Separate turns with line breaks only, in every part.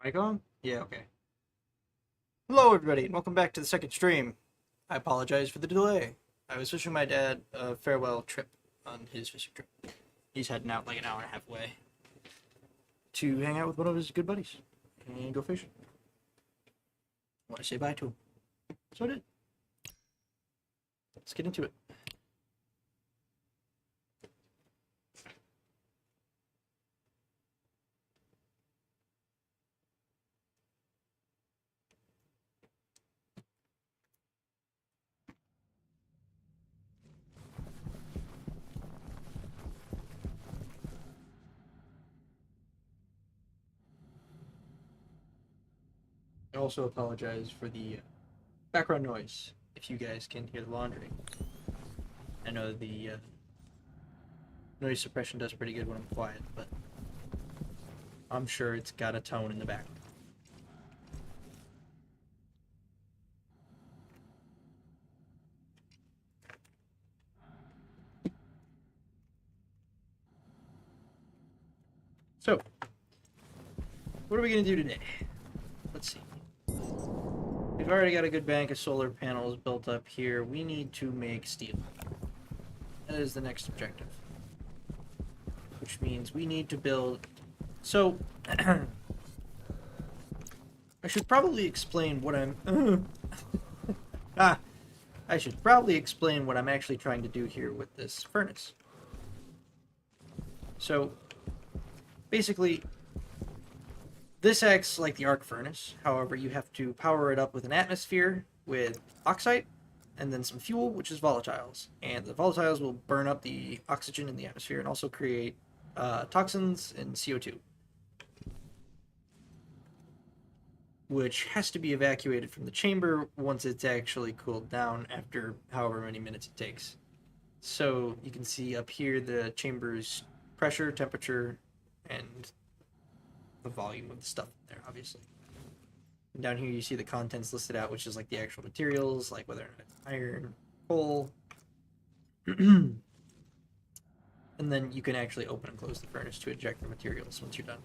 Mic on? Yeah, okay. Hello, everybody, and welcome back to the second stream. I apologize for the delay. I was wishing my dad a farewell trip on his fishing trip. He's heading out like an hour and a half away to hang out with one of his good buddies and go fishing. I want to say bye to him. So I did. Let's get into it. I also apologize for the background noise if you guys can hear the laundry. I know the noise suppression does pretty good when I'm quiet, but I'm sure it's got a tone in the background. So, what are we going to do today? Let's see. We've already got a good bank of solar panels built up here. We need to make steel. That is the next objective. Which means we need to build... So, I should probably explain what I'm... I should probably explain what I'm actually trying to do here with this furnace. So, basically, this acts like the arc furnace. However, you have to power it up with an atmosphere with oxide and then some fuel, which is volatiles. And the volatiles will burn up the oxygen in the atmosphere and also create toxins and CO2, which has to be evacuated from the chamber once it's actually cooled down after however many minutes it takes. So you can see up here the chamber's pressure, temperature, and the volume of the stuff in there, obviously. And down here you see the contents listed out, which is like the actual materials, like whether or not it's iron, coal. And then you can actually open and close the furnace to eject the materials once you're done.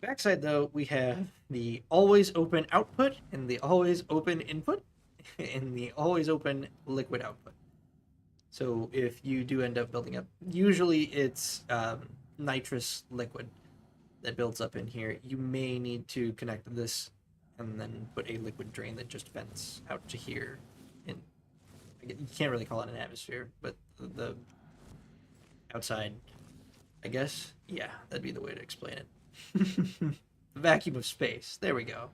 Backside, though, we have the always open output and the always open input and the always open liquid output. So if you do end up building up, usually it's nitrous liquid that builds up in here. You may need to connect this and then put a liquid drain that just vents out to here. And you can't really call it an atmosphere, but the outside, I guess, yeah, that'd be the way to explain it. The vacuum of space. There we go.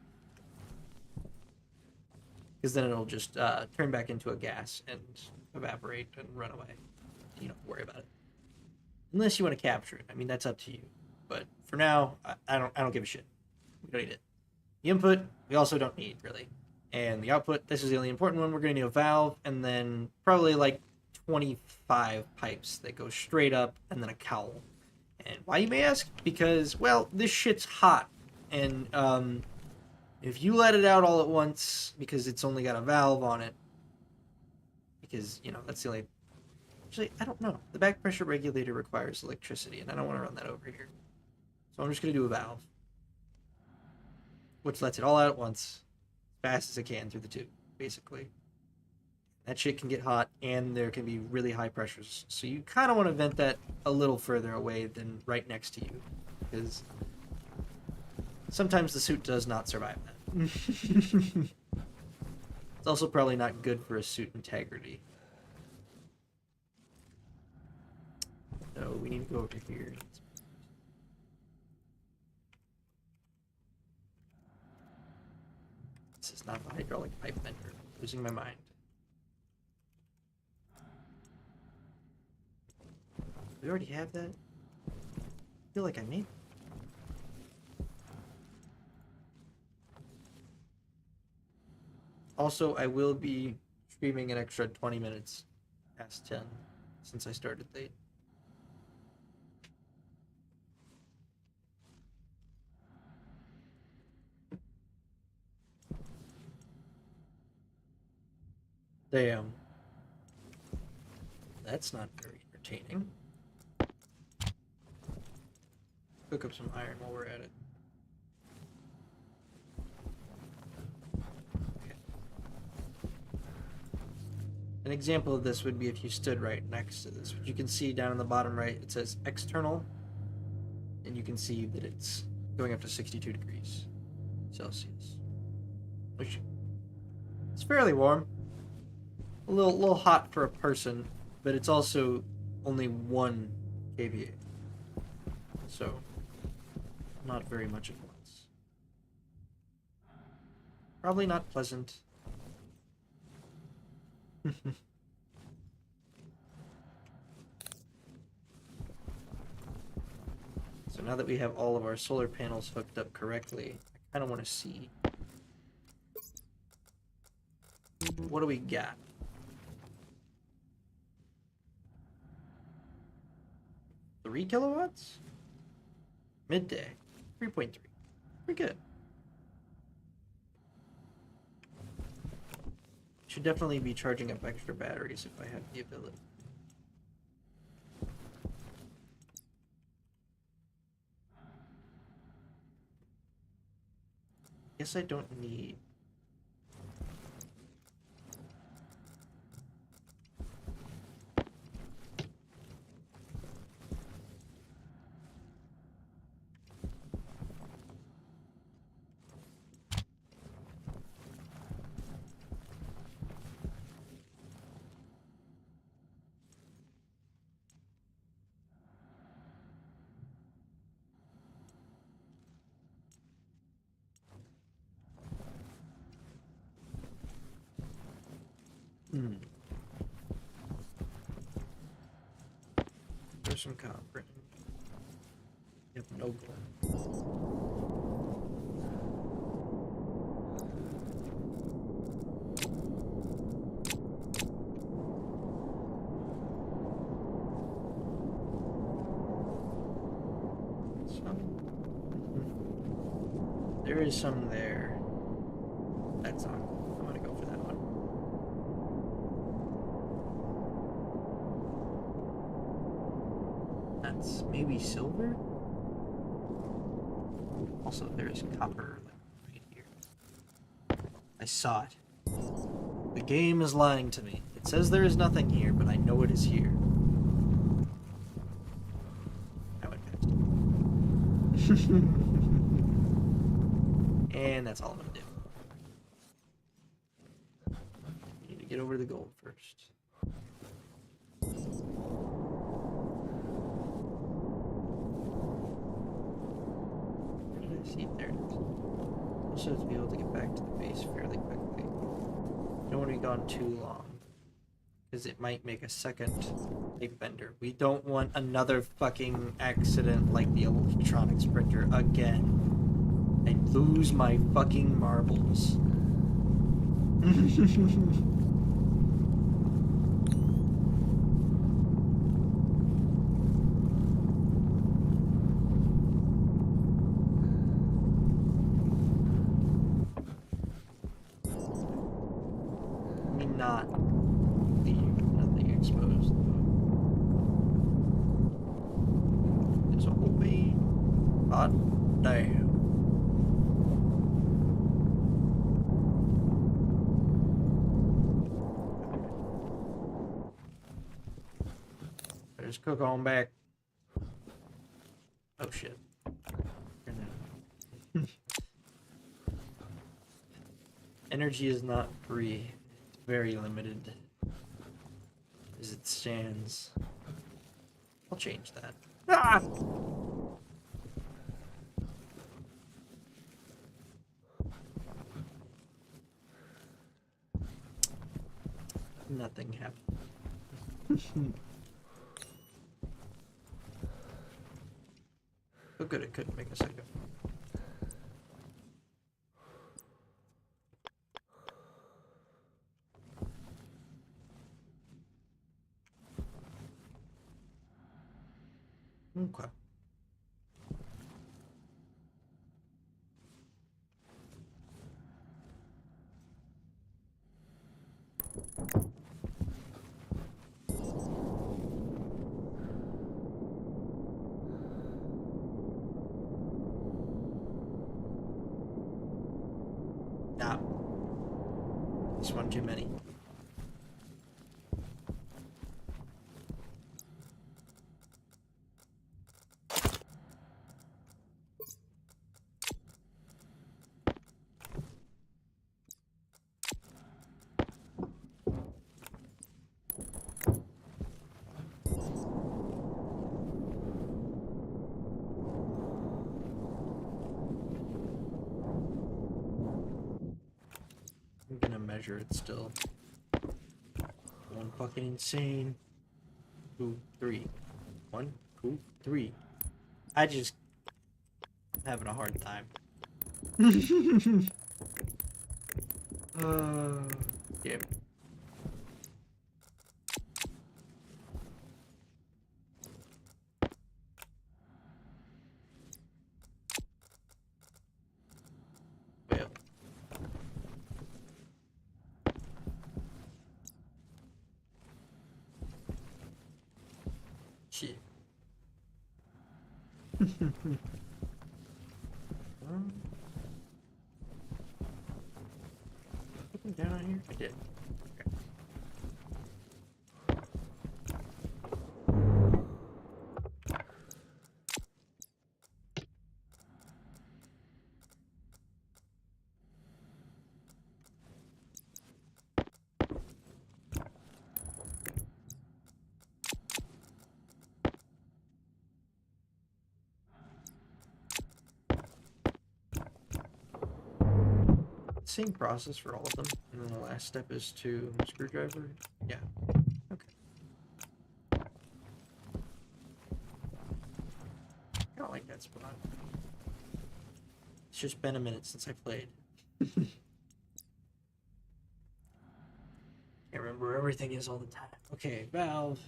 Because then it'll just turn back into a gas and evaporate and run away. You don't worry about it, unless you want to capture it. I mean, that's up to you. But for now, I don't give a shit. We don't need it. The input we also don't need really, and the output. This is the only important one. We're going to need a valve and then probably like 25 pipes that go straight up and then a cowl. And why, you may ask? Because, well, this shit's hot. And if you let it out all at once, because it's only got a valve on it, because, you know, that's the only... Actually, I don't know. The back pressure regulator requires electricity, and I don't want to run that over here. So I'm just going to do a valve, which lets it all out at once, as fast as it can through the tube, basically. That shit can get hot, and there can be really high pressures. So you kind of want to vent that a little further away than right next to you, because sometimes the suit does not survive that. It's also probably not good for a suit integrity. So we need to go over here. This is not the hydraulic pipe vendor. Losing my mind. We already have that? I feel like I made. Also, I will be streaming an extra 20 minutes past 10 since I started late. Damn. That's not very entertaining. Cook up some iron while we're at it. An example of this would be if you stood right next to this. What you can see down in the bottom right, it says external, and you can see that it's going up to 62 degrees Celsius, which is fairly warm. A little hot for a person, but it's also only 1 kVA, so not very much at once. Probably not pleasant. So now that we have all of our solar panels hooked up correctly, I kind of want to see, what do we got? 3 kilowatts? Midday. 3.3. Pretty good. Should definitely be charging up extra batteries if I have the ability. Guess I don't need... There's some copper. Yep, no gold. There is some there. That's on. I'm gonna go for that one. That's maybe silver? Also, there's copper right here. I saw it. The game is lying to me. It says there is nothing here, but I know it is here. I went past it. And that's all I'm gonna do. I need to get over to the gold first. Where did I see it? There it is. Also to be able to get back to the base fairly quickly. Don't want to be gone too long, because it might make a second big bender. We don't want another fucking accident like the electronics printer again. I lose my fucking marbles. Let me not leave nothing exposed, though. There's a whole bay. God damn. Just cook on back. Oh shit. Energy is not free. It's very limited as it stands. I'll change that. Ah! Nothing happened. Oh good, it couldn't make a second. Okay. Nah. This one too many. measure, it's still one fucking insane. 2, 3. 1, 2, 3. I just having a hard time. Yeah. Well. Shit. Put them down on here? I did. Okay. Same process for all of them, and then the last step is to screwdriver. Yeah. Okay. I don't like that spot. It's just been a minute since I played. Can't remember where everything is all the time. Okay, valve,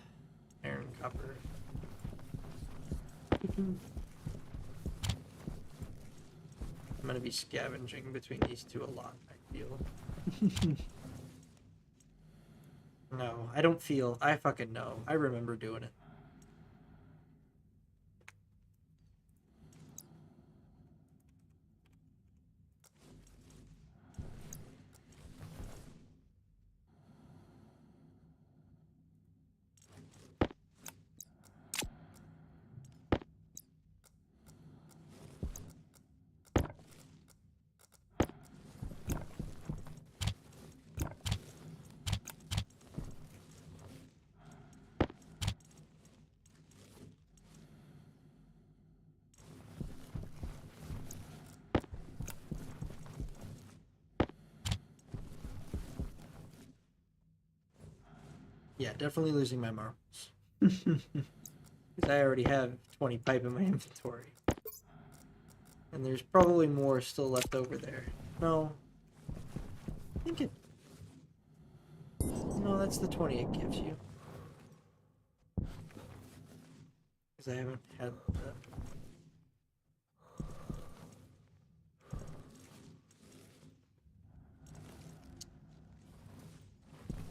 iron, copper. I'm gonna be scavenging between these two a lot, I feel. No, I don't feel. I fucking know. I remember doing it. Yeah, definitely losing my marbles. Because I already have 20 pipe in my inventory. And there's probably more still left over there. No. I think it... No, that's the 20 it gives you. Because I haven't had that.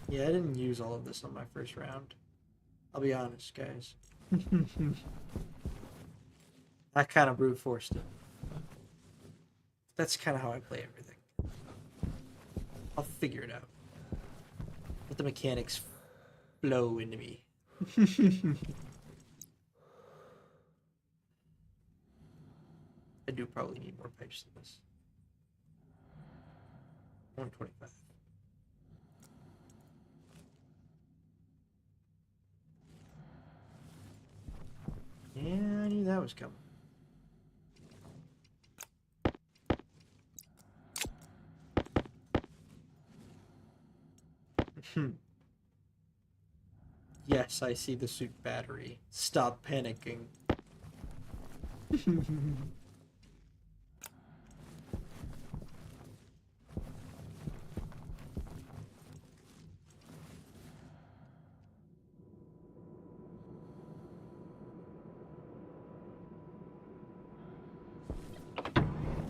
Yeah, I didn't use all of this on my first round. I'll be honest, guys. I kind of brute forced it. That's kind of how I play everything. I'll figure it out. Let the mechanics flow into me. I do probably need more pipes than this. 125. Yeah, I knew that was coming. Yes, I see the suit battery. Stop panicking.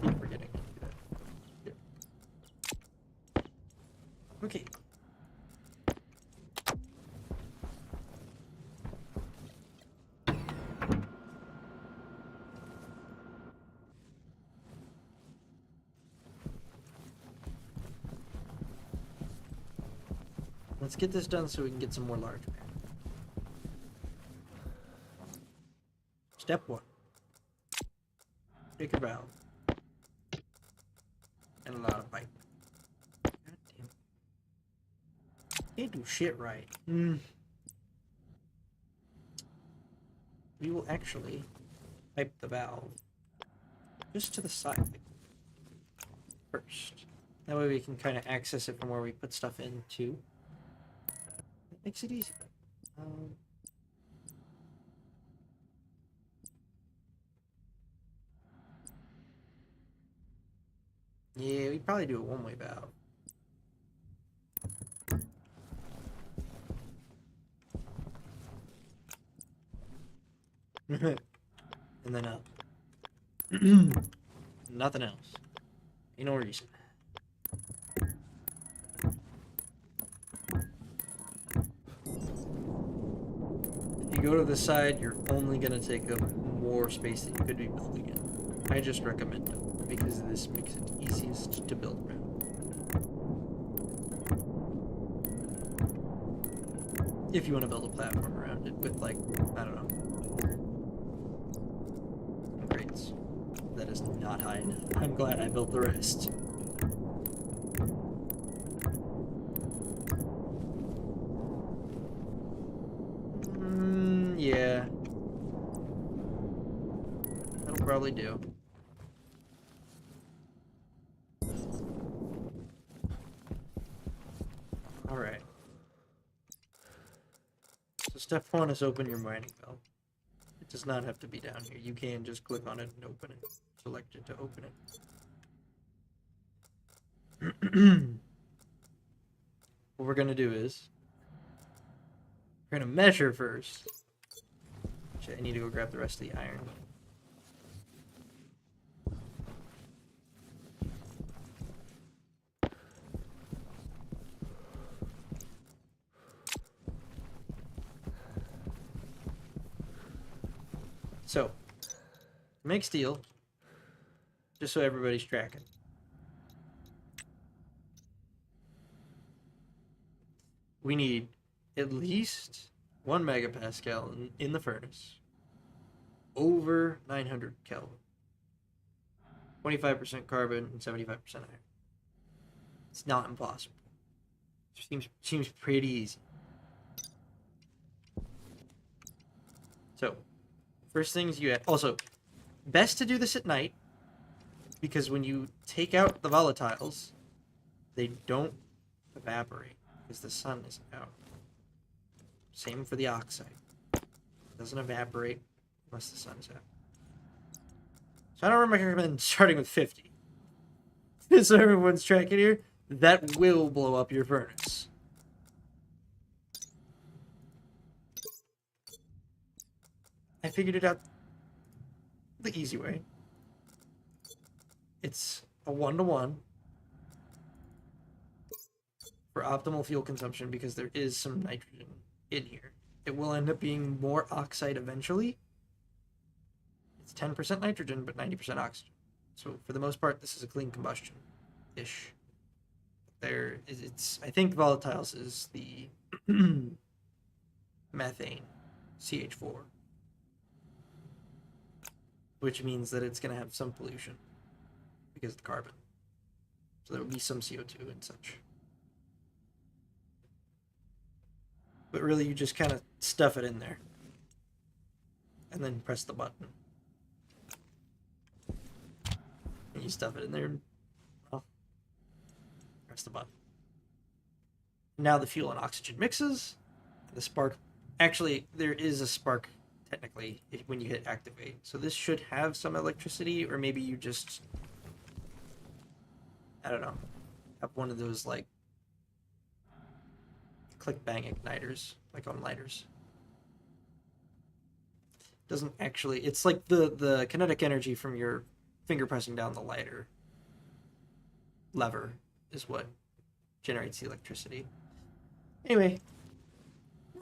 Keep forgetting to do that. Yep. Okay. Let's get this done so we can get some more large man. Step 1. Take a valve. And a lot of pipe. God damn. Can't do shit right. We will actually pipe the valve just to the side first. That way we can kind of access it from where we put stuff in too. That makes it easy. Yeah, we'd probably do a one-way valve. And then up. Nothing else. Ain't no reason. If you go to the side, you're only gonna take up more space that you could be building in. I just recommend it because this makes it easiest to build around. If you want to build a platform around it with, like, I don't know, grades. That is not high enough. I'm glad I built the rest. Yeah. That'll probably do. Alright. So step one is open your mining belt. It does not have to be down here. You can just click on it and open it. Select it to open it. What we're going to do is we're going to measure first. Actually, I need to go grab the rest of the iron. So, make steel, just so everybody's tracking. We need at least 1 megapascal in the furnace, over 900 Kelvin, 25% carbon, and 75% iron. It's not impossible. Seems pretty easy. So, first things you add. Also, best to do this at night, because when you take out the volatiles, they don't evaporate because the sun is out. Same for the oxide. It doesn't evaporate unless the sun's out. So I don't recommend starting with 50. So everyone's tracking here, that will blow up your furnace. I figured it out the easy way. It's a 1-to-1 for optimal fuel consumption because there is some nitrogen in here. It will end up being more oxide eventually. It's 10% nitrogen, but 90% oxygen. So for the most part, this is a clean combustion-ish. I think volatiles is the methane, CH4. Which means that it's going to have some pollution because of the carbon. So there will be some CO2 and such. But really, you just kind of stuff it in there. And then press the button. And you stuff it in there and, well, press the button. Now the fuel and oxygen mixes. The spark... Actually, there is a spark, technically, when you hit activate. So this should have some electricity, or maybe you just... I don't know. Have one of those, like, click bang igniters, like on lighters. Doesn't actually... It's like the kinetic energy from your finger pressing down the lighter lever is what generates the electricity. Anyway,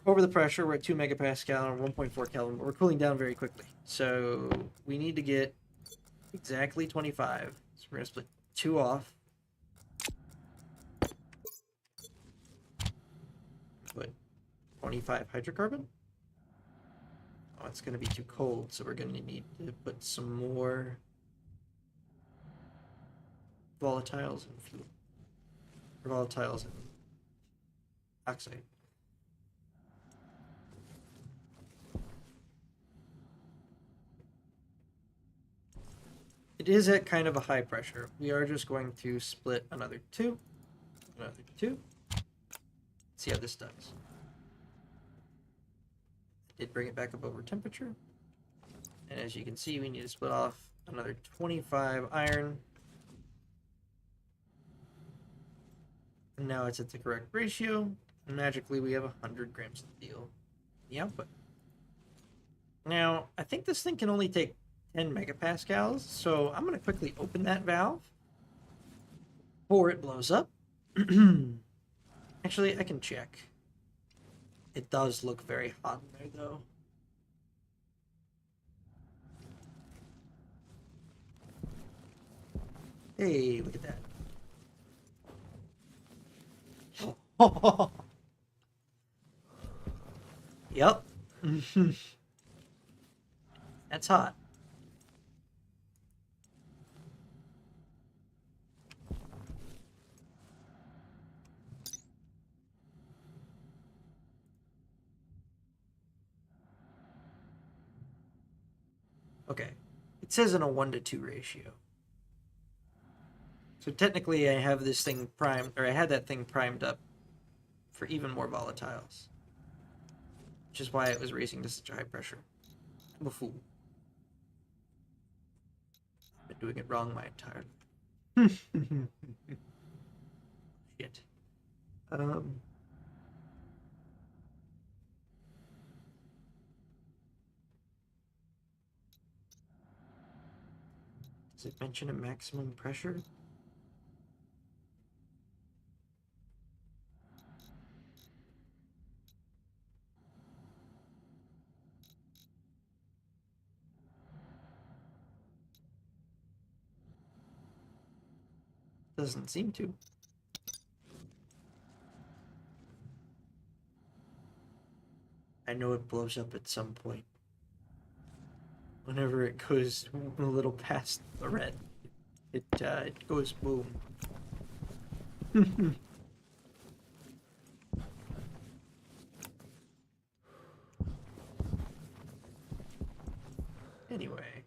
over the pressure, we're at 2 megapascal or 1.4 Kelvin, but we're cooling down very quickly. So we need to get exactly 25. So we're going to split 2 off. Put 25 hydrocarbon. Oh, it's going to be too cold, so we're going to need to put some more volatiles and fuel. Or volatiles and oxide. It is at kind of a high pressure. We are just going to split another two. See how this does. Did bring it back up over temperature. And as you can see, we need to split off another 25 iron. And now it's at the correct ratio. And magically, we have 100 grams of steel in the output. Now, I think this thing can only take 10 megapascals, so I'm going to quickly open that valve before it blows up. Actually, I can check. It does look very hot in there, though. Hey, look at that. Oh. Yep. That's hot. Okay. It says in a 1-to-2 ratio. So technically I have this thing primed, or I had that thing primed up for even more volatiles. Which is why it was racing to such a high pressure. I'm a fool. I've been doing it wrong my entire life. Shit. Does it mention a maximum pressure? Doesn't seem to. I know it blows up at some point. Whenever it goes a little past the red, it goes boom. Anyway,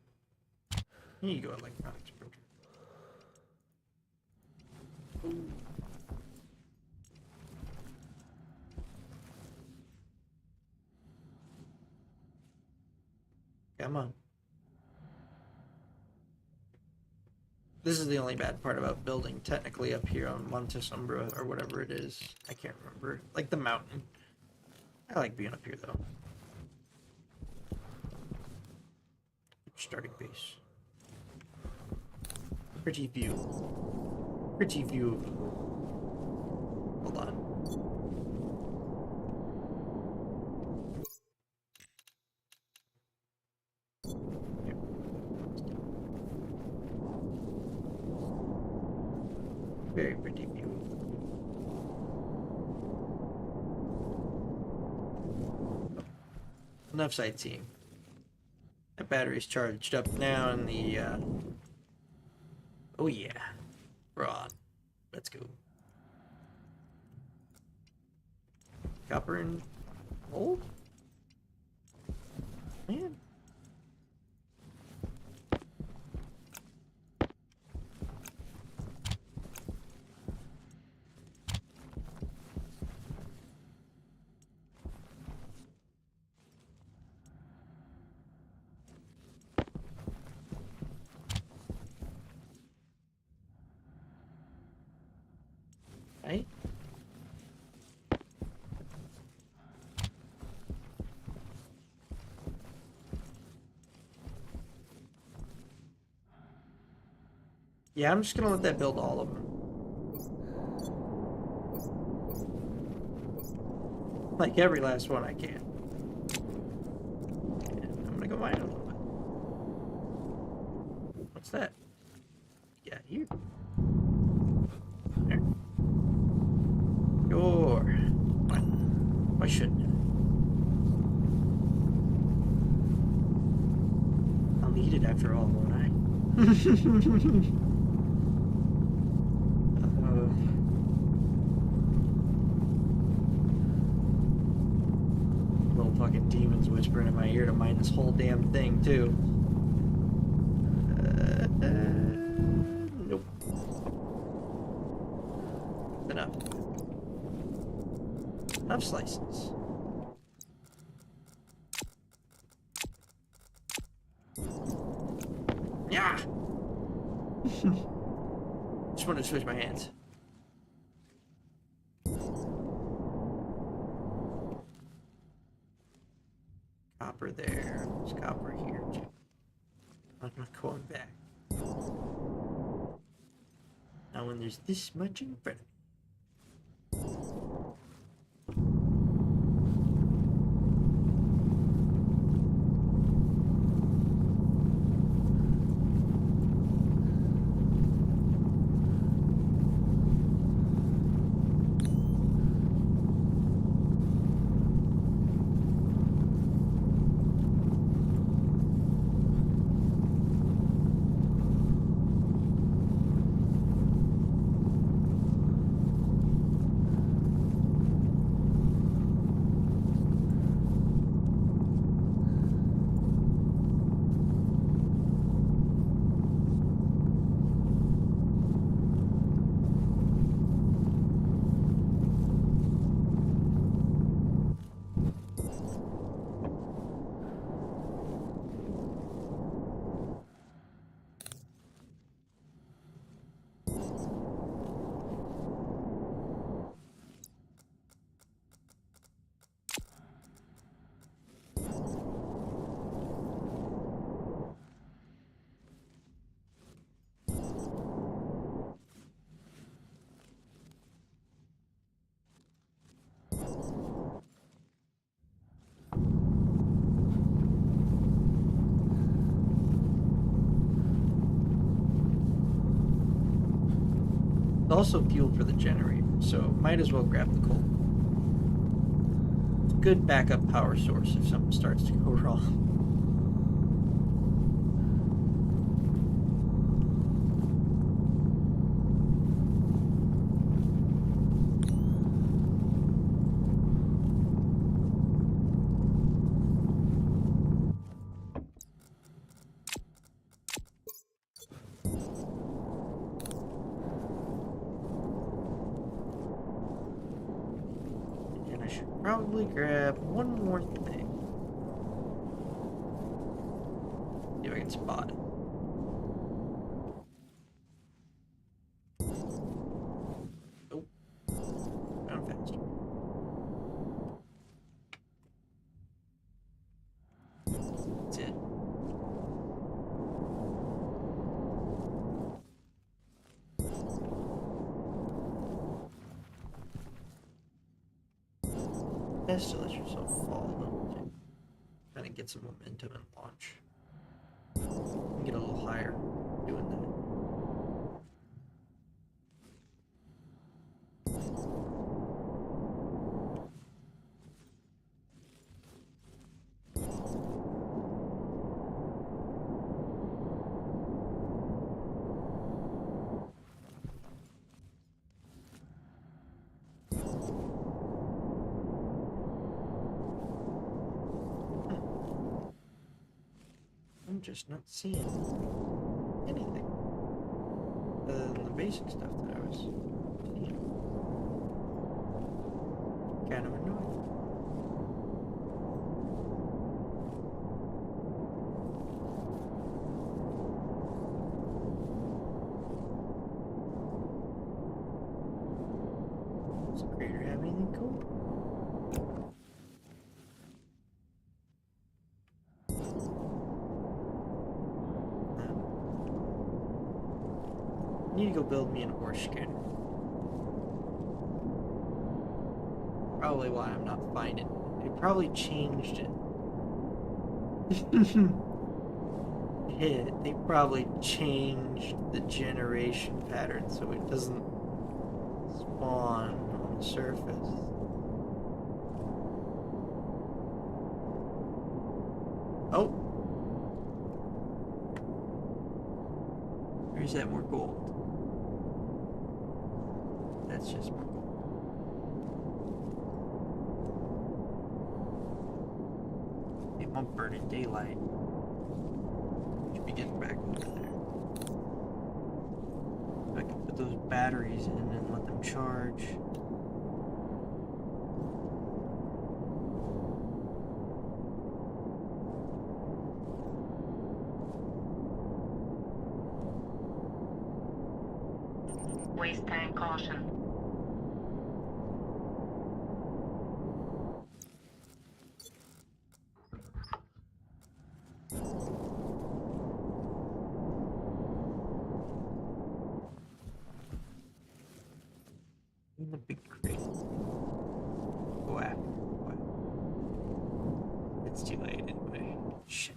here you go, electronics printer. Ooh. Come on. This is the only bad part about building technically up here on Monte Sombra or whatever it is. I can't remember. Like the mountain. I like being up here though. Starting base. Pretty view. Pretty view. Hold on. Very pretty view. Enough sightseeing. That battery's charged up now, and the oh yeah, we're on. Let's go. Copper and gold? Man. Right? Yeah, I'm just gonna let that build all of them. Like every last one I can. And I'm gonna go mine a little bit. What's that? Yeah, here. There. Sure. Why shouldn't I? I'll eat it after all, won't I? Little fucking demons whispering in my ear to mine this whole damn thing, too. Nope. Enough. Enough slices. Yeah! Just wanted to switch my hands. Copper there. There's copper here too. I'm not going back. Now when there's this much in front of me. Also fuel for the generator, so might as well grab the coal. It's a good backup power source if something starts to go wrong. Probably grab one more thing. See if I can spot it. Oh, found faster. That's it. Best to let yourself fall a little too. Kind of get some momentum and launch. And get a little higher doing that. I'm just not seeing anything other than the basic stuff that I was seeing. Kind of annoying. Does the crater have anything cool? I need to go build me an ore scanner. Probably why I'm not finding it. They probably changed it. Yeah, they probably changed the generation pattern so it doesn't spawn on the surface. Oh! Or is that more gold? That's just more gold. It won't burn in daylight. Should be getting back over there. those batteries in and let them charge.
Waste tank caution.
In the big crate. Go after. It's too late anyway. Shit.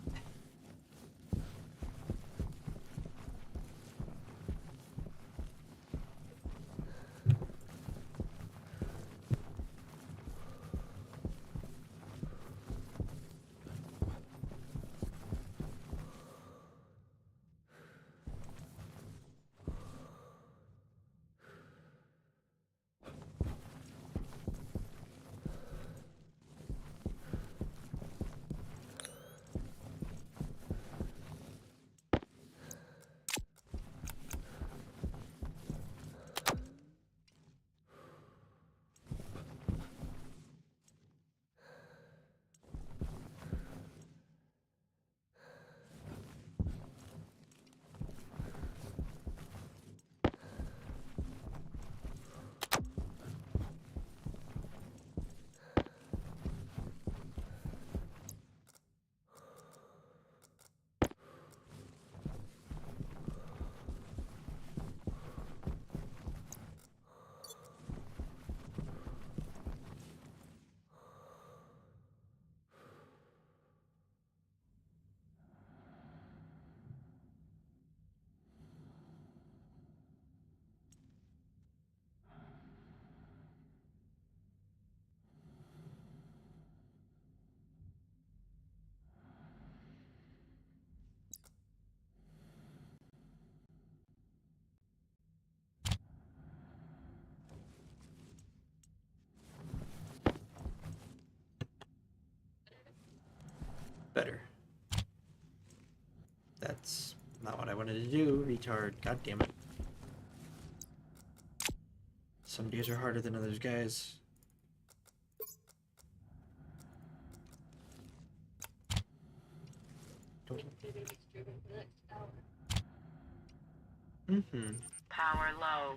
Better. That's not what I wanted to do, retard. God damn it. Some days are harder than others, guys. Mm-hmm.
Power low.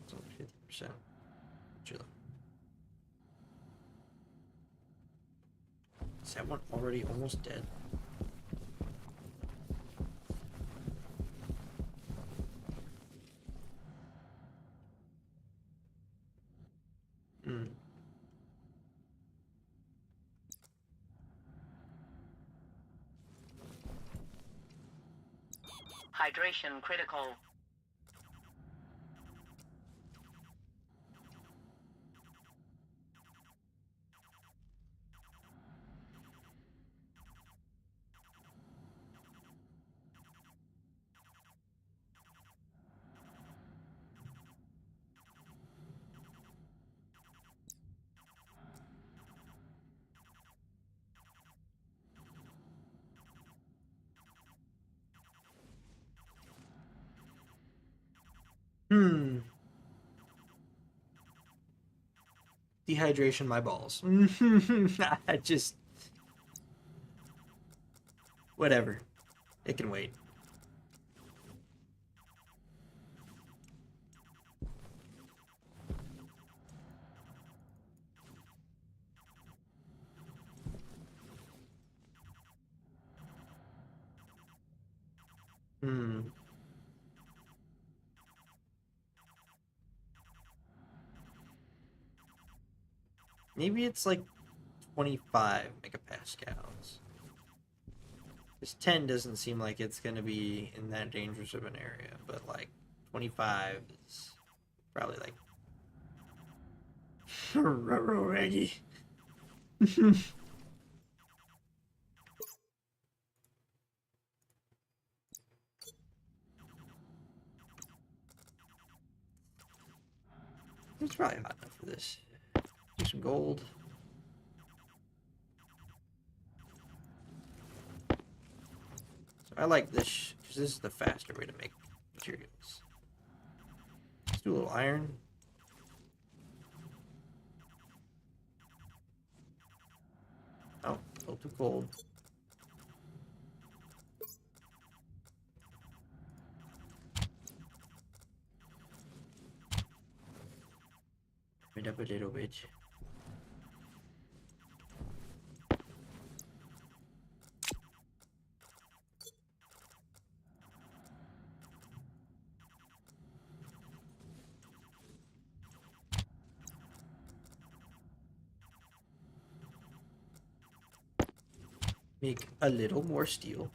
It's only 50%. Chill. Is that one already almost dead? Hmm.
Hydration critical.
Hmm. Dehydration, my balls. I just... Whatever. It can wait. Hmm. Maybe it's like 25 megapascals. This 10 doesn't seem like it's going to be in that dangerous of an area, but like 25 is probably like Reggie. It's probably hot enough for this. Do some gold. So I like this because this is the faster way to make materials. Let's do a little iron. Oh, a little too cold. It up a little bit. Make a little more steel.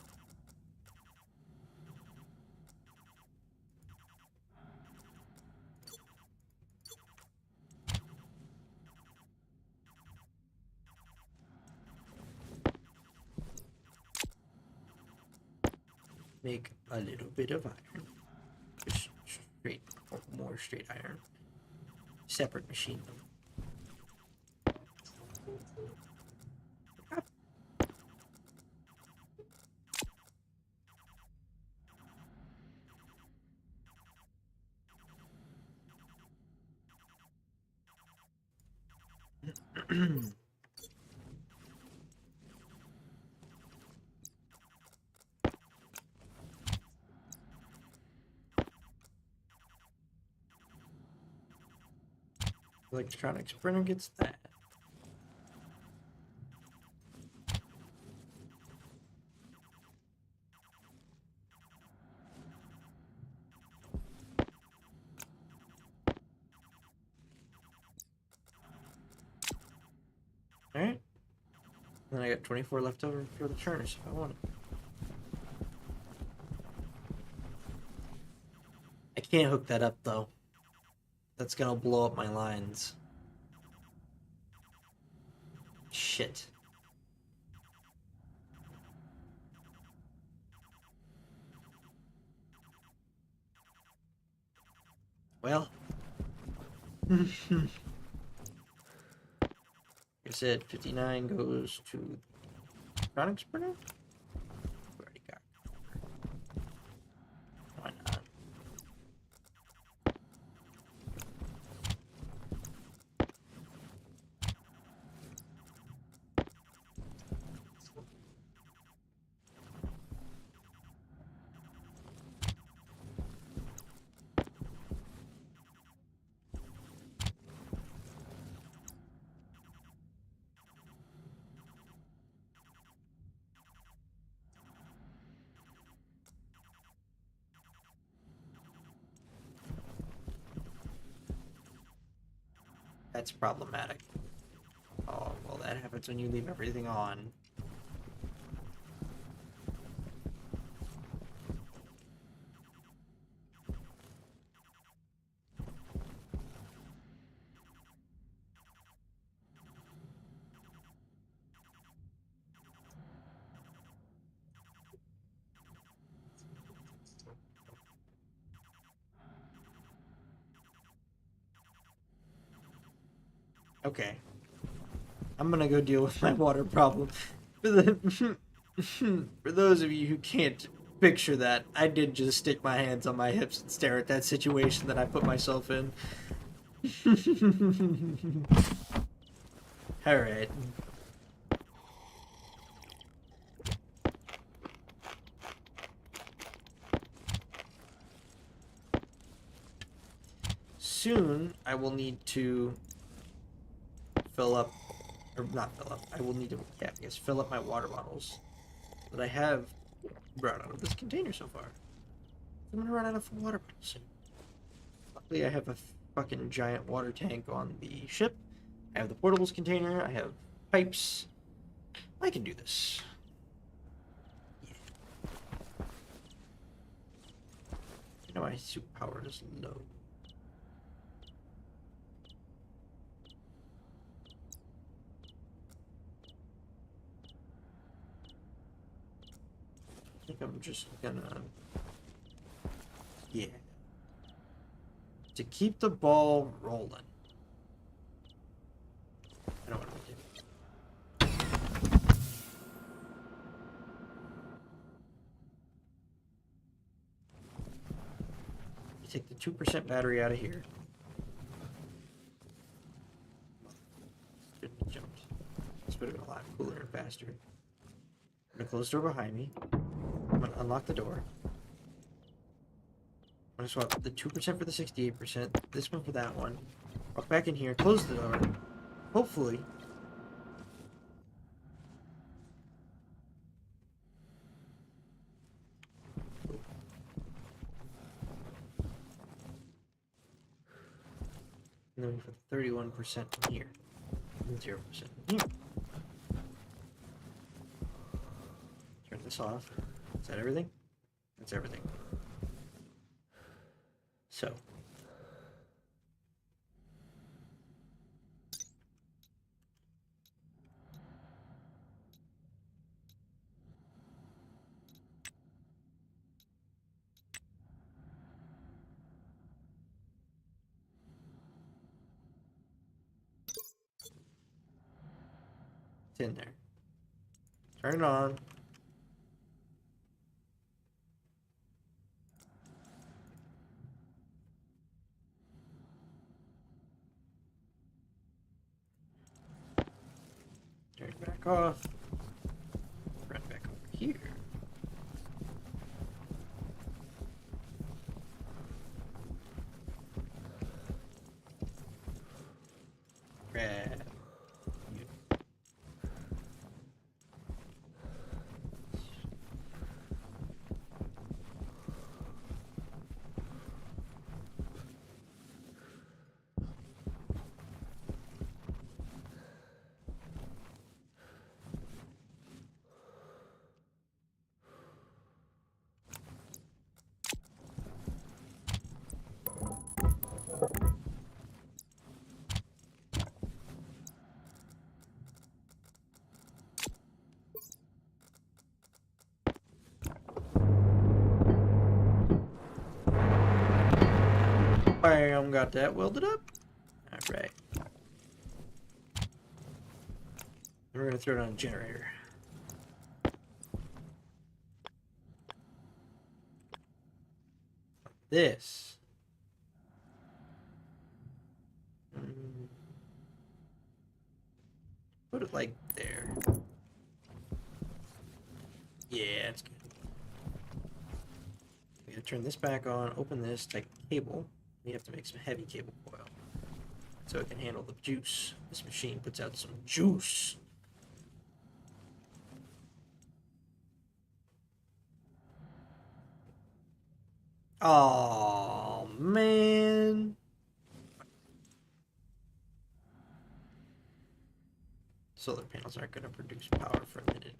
Make a little bit of iron. Just straight, or more straight iron. Separate machine them. Electronics printer gets that. Alright. Then I got 24 left over for the churners if I want it. I can't hook that up though. That's gonna blow up my lines. Shit. Well. I said 59 goes to electronics printer? We already got. Why not? That's problematic. Oh, well, that happens when you leave everything on. Okay. I'm gonna go deal with my water problem. For those of you who can't picture that, I did just stick my hands on my hips and stare at that situation that I put myself in. Alright. Soon, I will need to fill up, or not fill up, I will need to, yeah, I guess, fill up my water bottles that I have brought out of this container so far. I'm gonna run out of water bottles soon. Luckily, I have a fucking giant water tank on the ship. I have the portables container. I have pipes. I can do this. Yeah. I know my suit power is low. I think I'm just gonna... Yeah. To keep the ball rolling. I know what I'm gonna do. take the 2% battery out of here. Shouldn't have jumped. This would have been a lot cooler and faster. I'm gonna close the door behind me. I'm gonna unlock the door. I'm gonna swap the 2% for the 68%, this one for that one. Walk back in here, close the door. Hopefully. And then we put 31% in here. And 0% in here. Turn this off. Is that everything? That's everything. So. It's in there. Turn it on. Turn it back off. Run back over here. Grab. Bam, got that welded up. Alright. We're gonna throw it on a generator. This. Put it like there. Yeah, it's good. We gotta turn this back on, open this, take cable. You have to make some heavy cable coil so it can handle the juice. This machine puts out some juice. Oh man. Solar panels aren't going to produce power for a minute.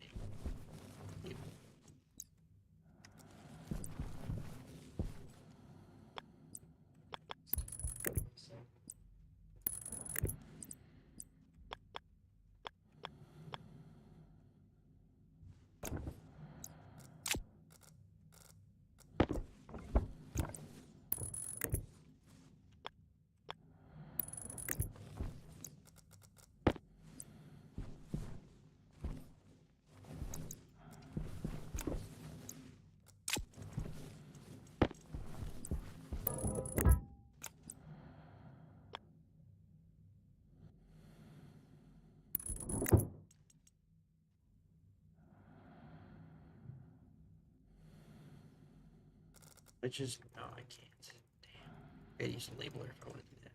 Which is, no, I can't. Damn. I gotta use a labeler if I want to do that.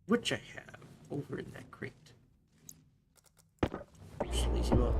Which I have over in that crate. Just lazy ball.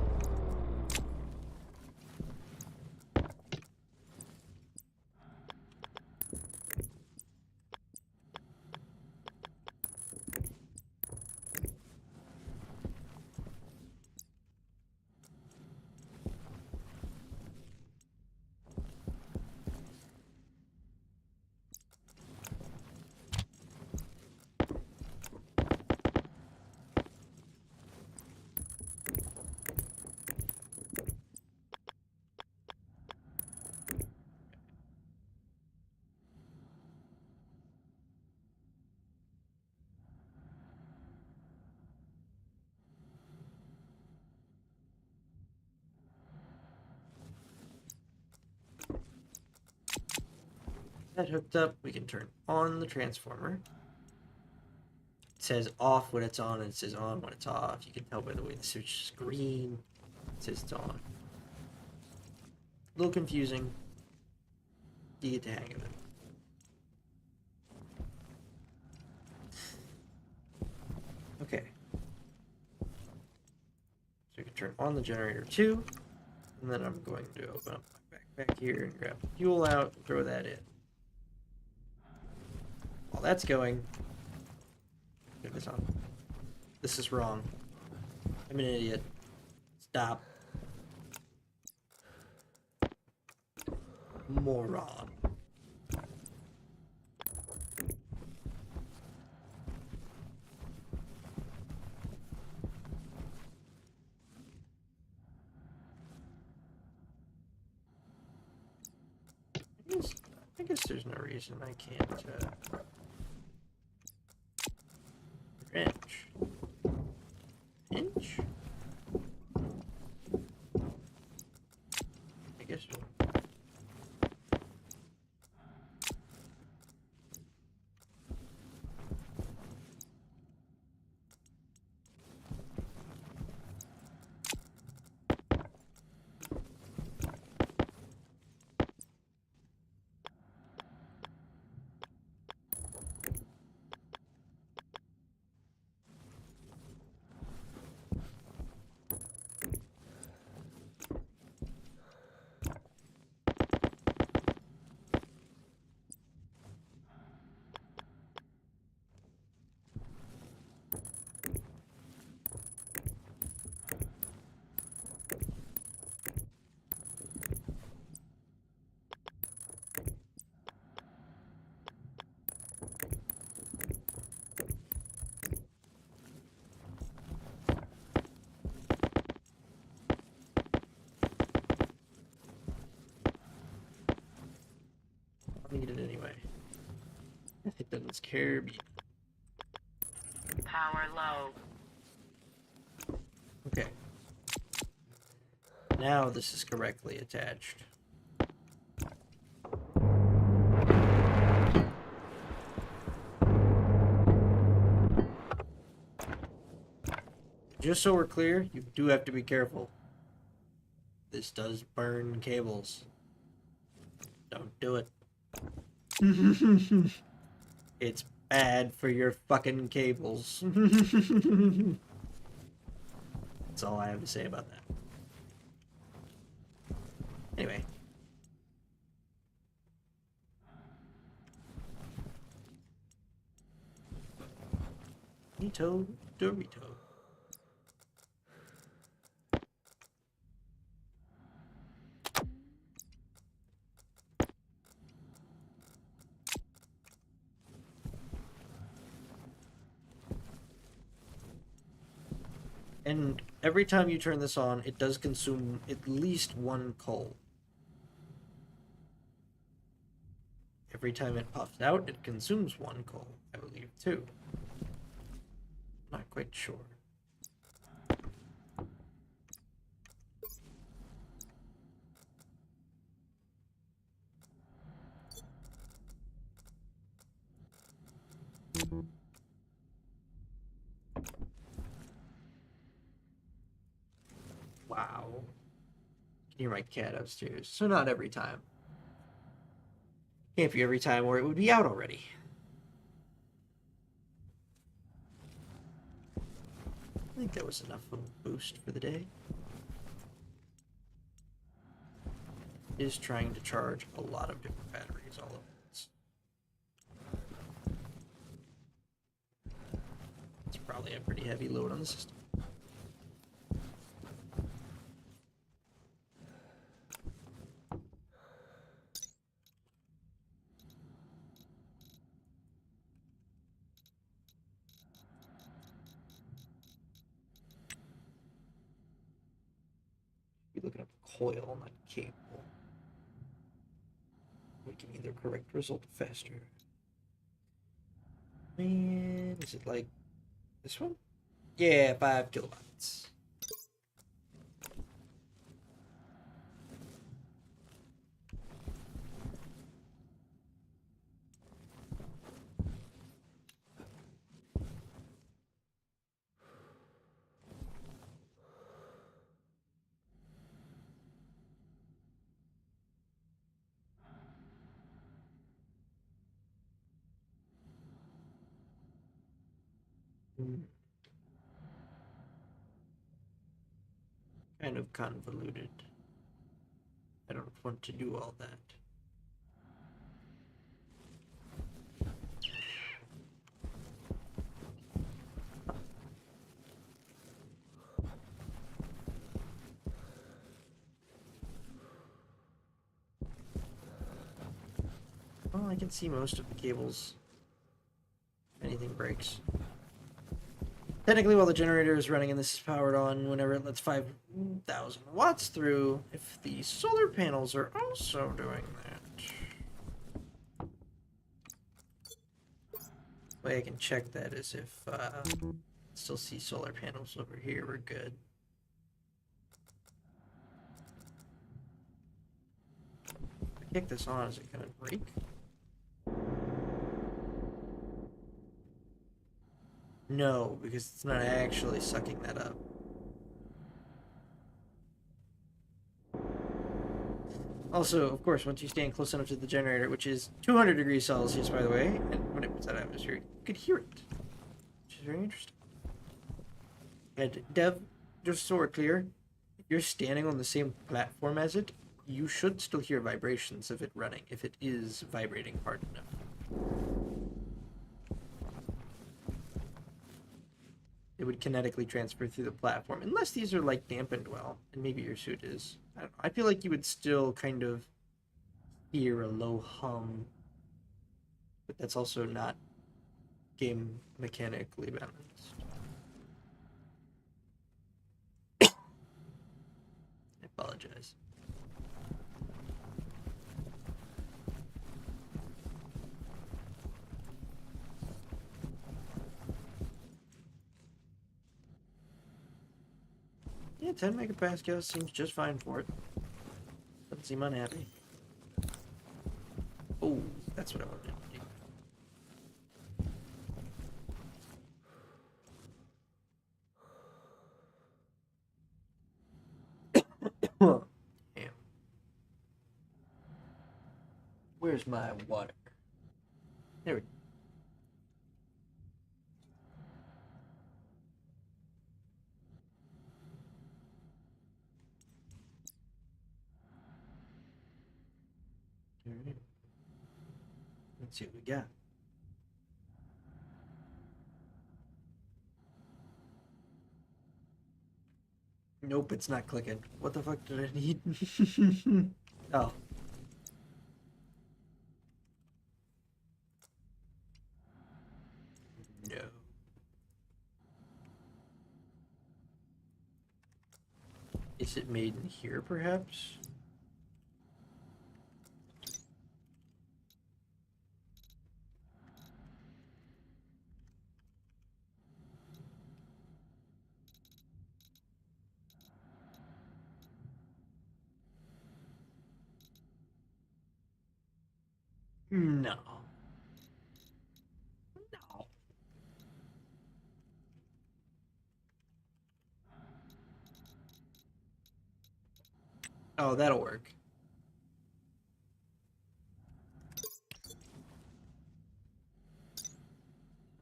That hooked up, we can turn on the transformer. It says off when it's on, and it says on when it's off. You can tell by the way the switch is green. It says it's on. A little confusing. You get the hang of it. Okay. So you can turn on the generator too, and then I'm going to open up my backpack here and grab the fuel out and throw that in. While that's going, get this on. This is wrong. I'm an idiot. Stop. Moron. I guess there's no reason I can't wrench. Pinch? I guess so. I need it anyway. It doesn't scare me.
Power low.
Okay. Now this is correctly attached. Just so we're clear, you do have to be careful. This does burn cables. Don't do it. It's bad for your fucking cables. That's all I have to say about that. Anyway. Nito Dorito. And every time you turn this on, it does consume at least one coal. Every time it puffs out, it consumes one coal, I believe, too. Not quite sure. Wow. Can hear my cat upstairs. So not every time. Can't be every time or it would be out already. I think that was enough of a boost for the day. It is trying to charge a lot of different batteries all at once. It's probably a pretty heavy load on the system. Be looking up coil, not cable. We can either correct result faster. Man, is it like this one? Yeah, 5 kilowatts. Kind of convoluted. I don't want to do all that. Well, I can see most of the cables. If anything breaks. Technically, while the generator is running and this is powered on, whenever it lets 5,000 watts through, if the solar panels are also doing that. The way I can check that is if still see solar panels over here, we're good. If I kick this on, is it gonna break? No, because it's not actually sucking that up. Also, of course, once you stand close enough to the generator, which is 200 degrees Celsius, by the way, and when it puts that atmosphere, you could hear it, which is very interesting. And Dev, just so we're clear, if you're standing on the same platform as it, you should still hear vibrations of it running, if it is vibrating hard enough. It would kinetically transfer through the platform, unless these are like dampened well, and maybe your suit is. I don't know. I feel like you would still kind of hear a low hum, but that's also not game mechanically balanced. I apologize. Yeah, 10 megapascals seems just fine for it. Doesn't seem unhappy. Oh, that's what I wanted to do. Damn. Where's my water? There we go. Alright. Let's see what we got. Nope, it's not clicking. What the fuck did I need? Oh. No. Is it made in here, perhaps? No. No. Oh, that'll work.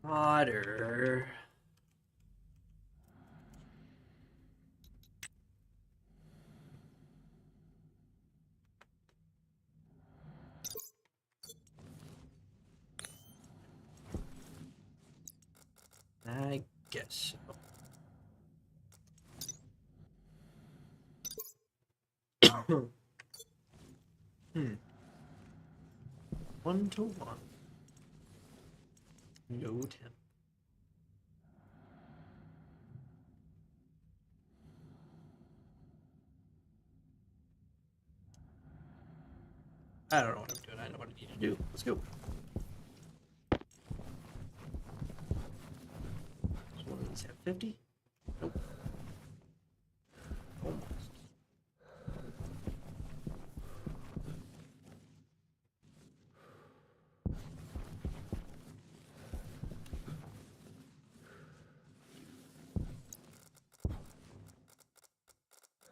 Water. I guess so. 1-to-1. No 10. I don't know what I'm doing. I know what I need to do. Let's go. So one of these have 50? Nope. Almost.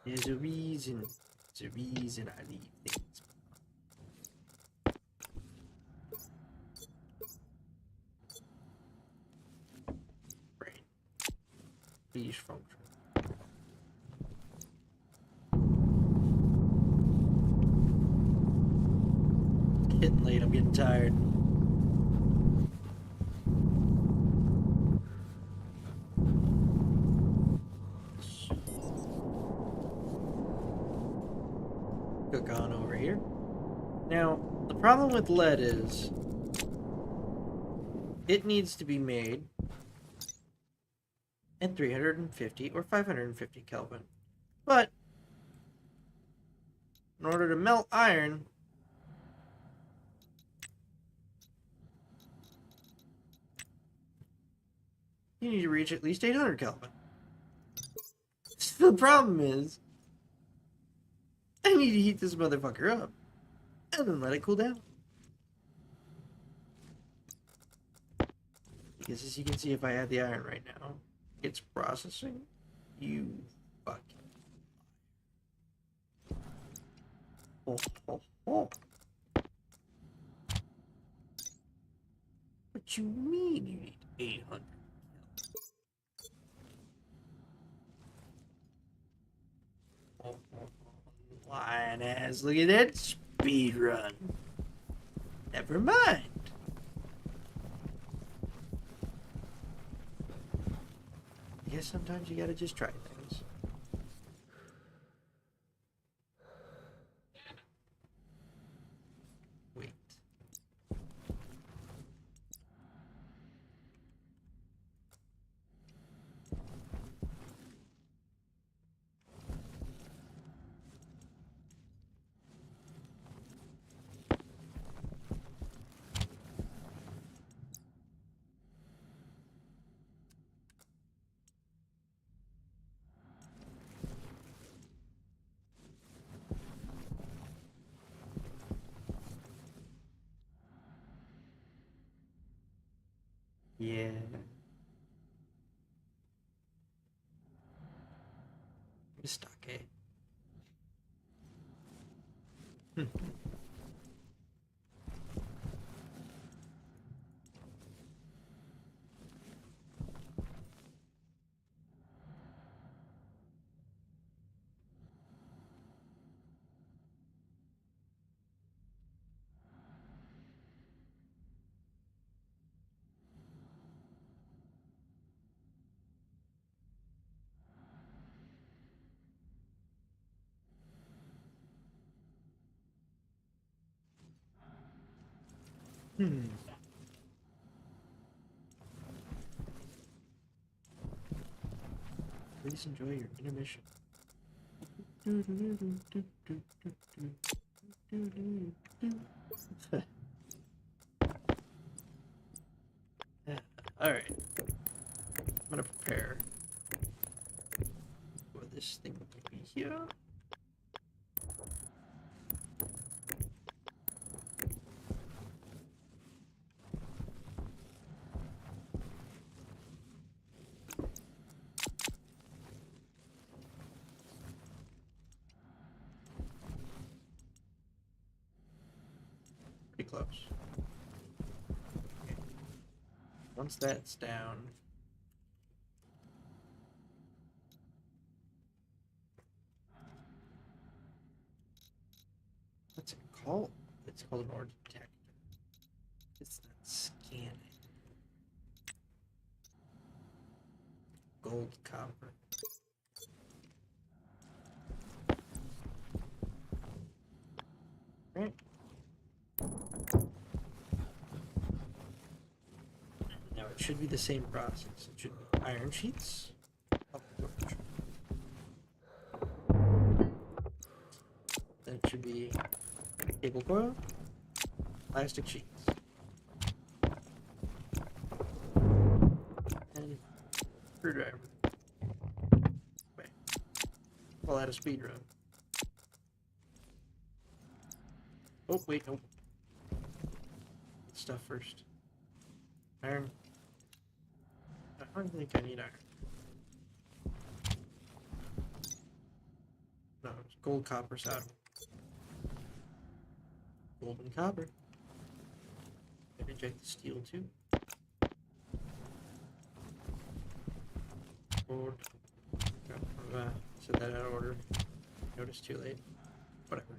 There's a reason. There's a reason I leave things. Brain. Swedish function. It's getting late. I'm getting tired. Cook on over here. Now, the problem with lead is it needs to be made at 350 or 550 Kelvin. But in order to melt iron, you need to reach at least 800 Kelvin. So the problem is, I need to heat this motherfucker up and then let it cool down. Because as you can see, if I add the iron right now, it's processing. You fucking. Oh, oh, oh. What you mean you need 800? Oh, oh, oh. Lying ass, look at that speed run. Never mind. I guess sometimes you gotta just try things. Wait. Yeah. I'm stuck, eh? Hmm. Please enjoy your intermission. Alright. I'm gonna prepare for this thing to be here. Pretty close. Okay. Once that's down, what's it called? It's called an ore detector. It's not scanning. Gold, copper. Right. Now it should be the same process. It should be iron sheets. Then it should be cable coil, plastic sheets, and screwdriver. Wait. Well, at a speed run. Oh, wait, nope. Stuff first. Iron. I don't think I need iron. No, it's gold, copper, solder. Gold and copper. And inject the steel too. Hold. Set that out of order. Notice too late. Whatever.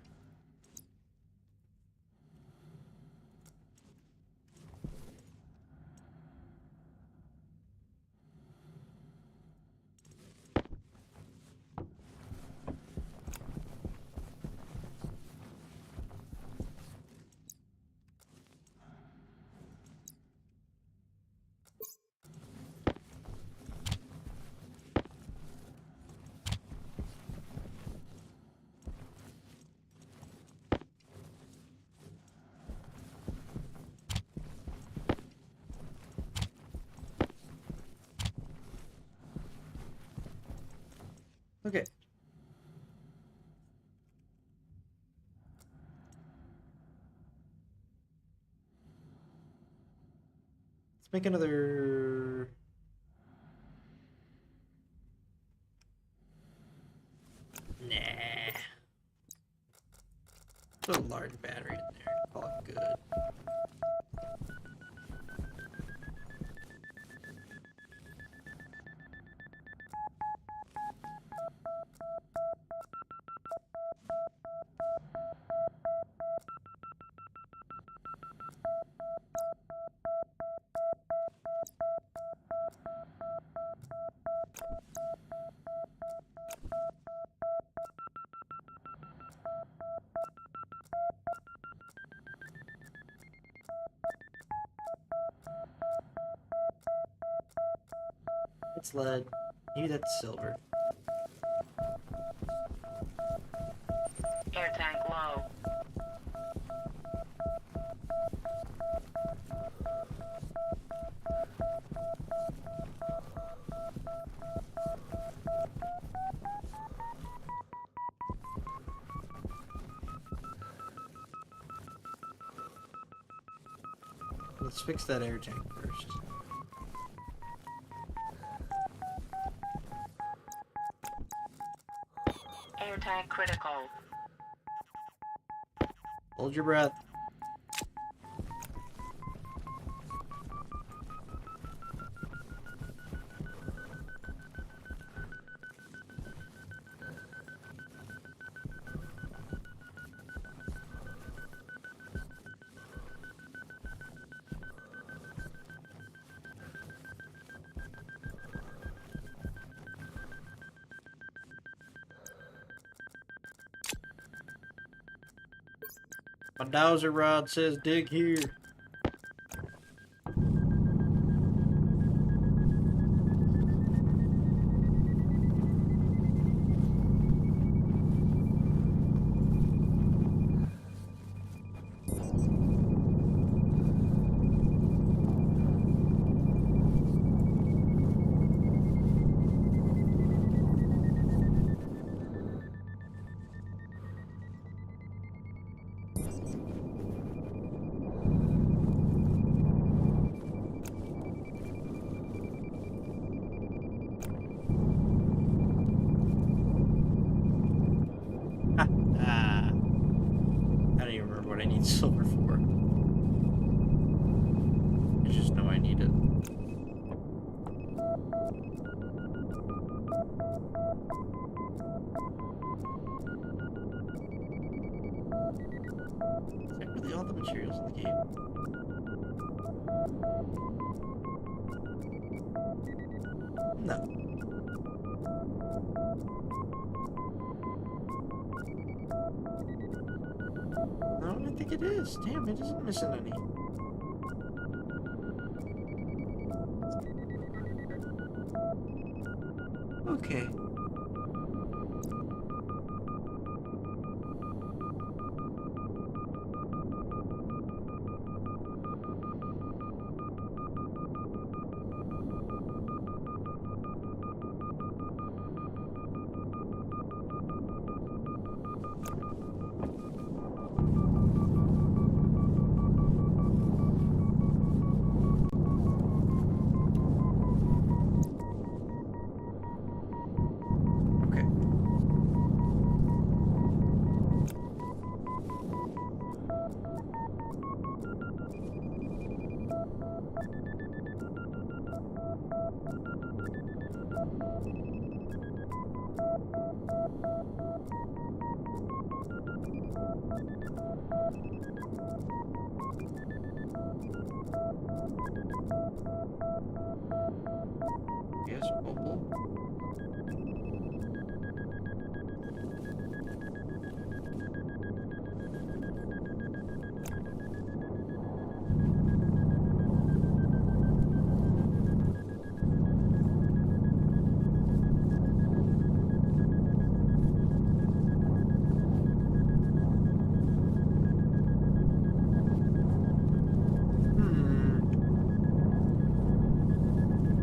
Okay. Let's make another. Nah. Put a large battery in there. Call it good. It's lead. Maybe that's silver.
Air tank low.
Let's fix that air tank first.
Air tank critical.
Hold your breath. My dowser rod says dig here. Ah, I don't even remember what I need silver for. I just know I need it. Is that really all the materials in the game? No. No, I think it is. Damn, it isn't missing any. Okay. Yes, opal.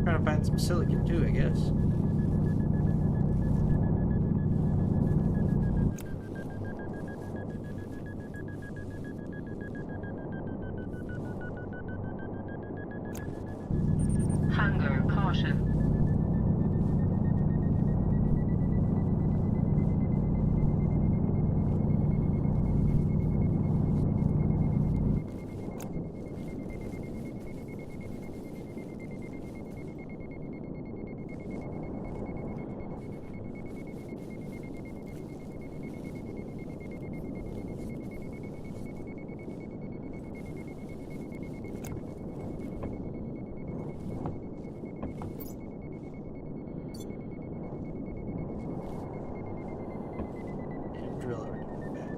Trying to find some silicon too, I guess.
Hunger caution.
And drill everything back.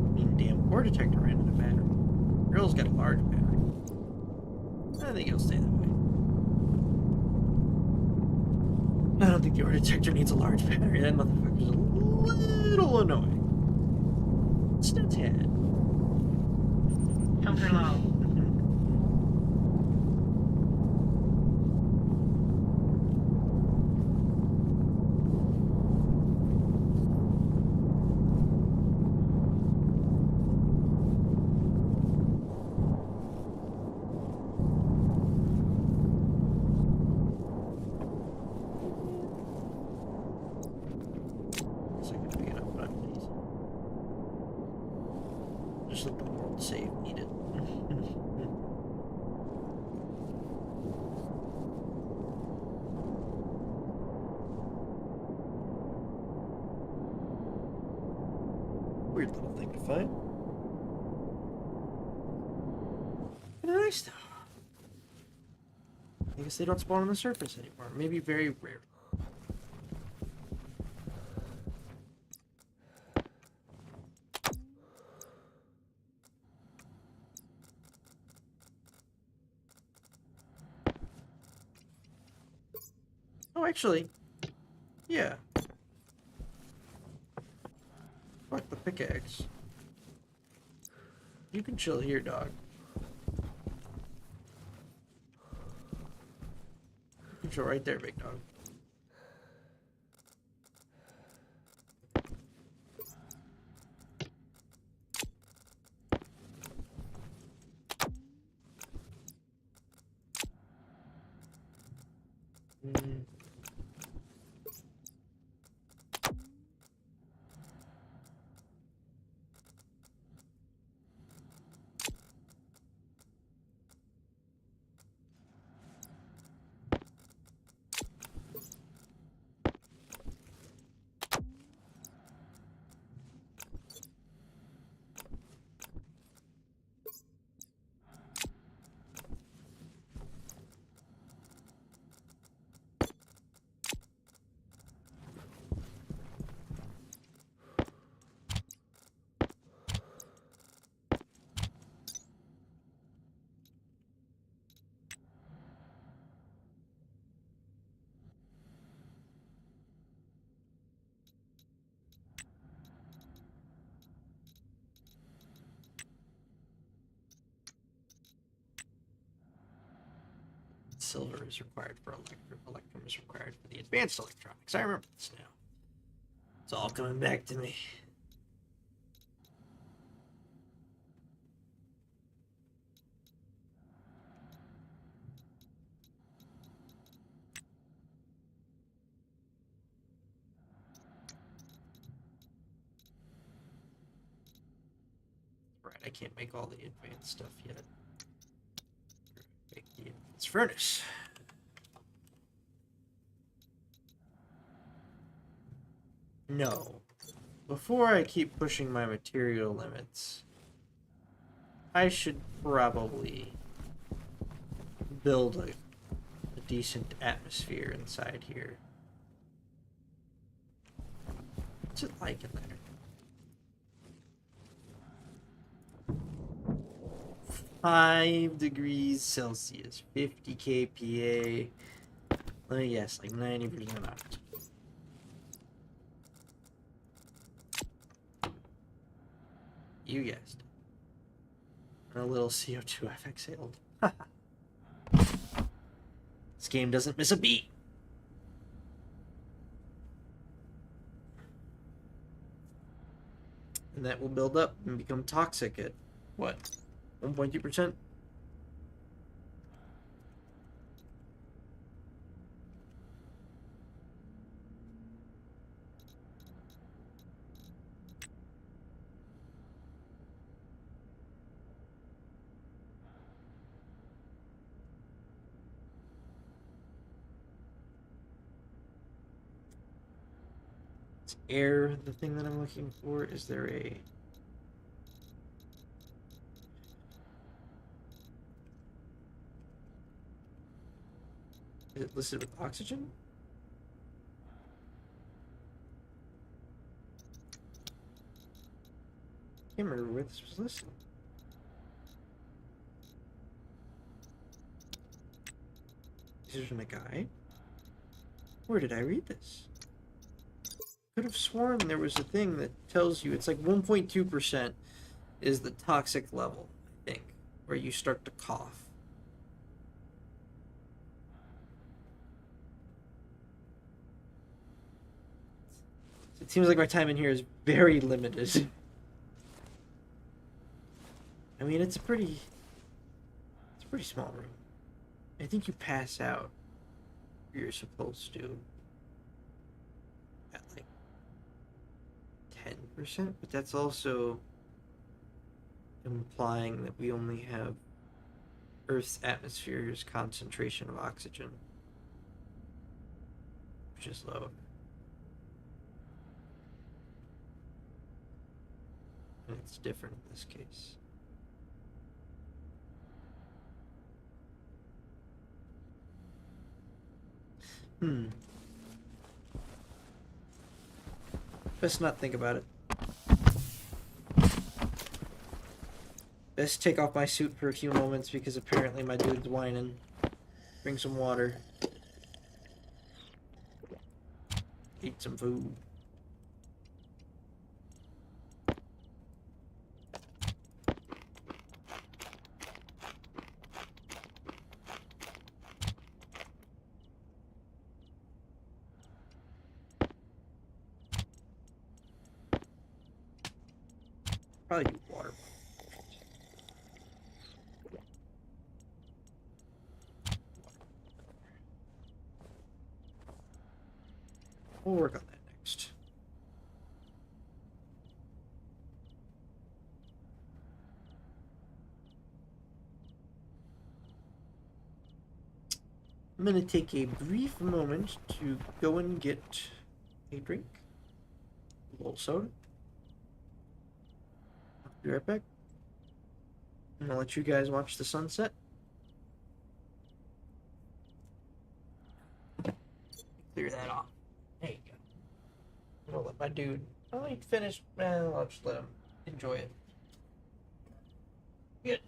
I mean, damn, core detector ran out of battery. Drill's got a large battery. I think it'll stay that way. I don't think the ore detector needs a large battery. That motherfucker's a little annoying. It's a tad.
Filter low.
Guess I can pick it up, but I'm lazy. Just let the world save need it. Weird little thing to find. Kinda nice though. I guess they don't spawn on the surface anymore. Maybe very rare. Oh, actually, yeah. Fuck the pickaxe. You can chill here, dog. You can chill right there, big dog. Mm. Silver is required for electrum. Electrum is required for the advanced electronics. I remember this now. It's all coming back to me. Right, I can't make all the advanced stuff yet. Make the advanced furnace. No. Before I keep pushing my material limits, I should probably build a decent atmosphere inside here. What's it like in there? 5 degrees Celsius, 50 kPa. Let me guess, like 90% oxygen. You guessed it. And a little CO2 I've exhaled. This game doesn't miss a beat. And that will build up and become toxic at what? 1.2%? Is air the thing that I'm looking for? Is there a... Is it listed with oxygen? I can't remember where this was listed. Is this from a guide? Where did I read this? Could have sworn there was a thing that tells you it's like 1.2% is the toxic level, I think, where you start to cough. It seems like my time in here is very limited. I mean, it's a pretty small room. I think you pass out. You're supposed to at like 10%, but that's also implying that we only have Earth's atmosphere's concentration of oxygen, which is low. And it's different in this case. Best not think about it. Best take off my suit for a few moments because apparently my dude's whining. Bring some water. Eat some food. Probably do water. We'll work on that next. I'm gonna take a brief moment to go and get a drink. A little soda. I'll be right back. And I'll let you guys watch the sunset. Clear that off. There you go. I'm gonna let my dude. Oh, he finished. I'll just let him enjoy it. Good.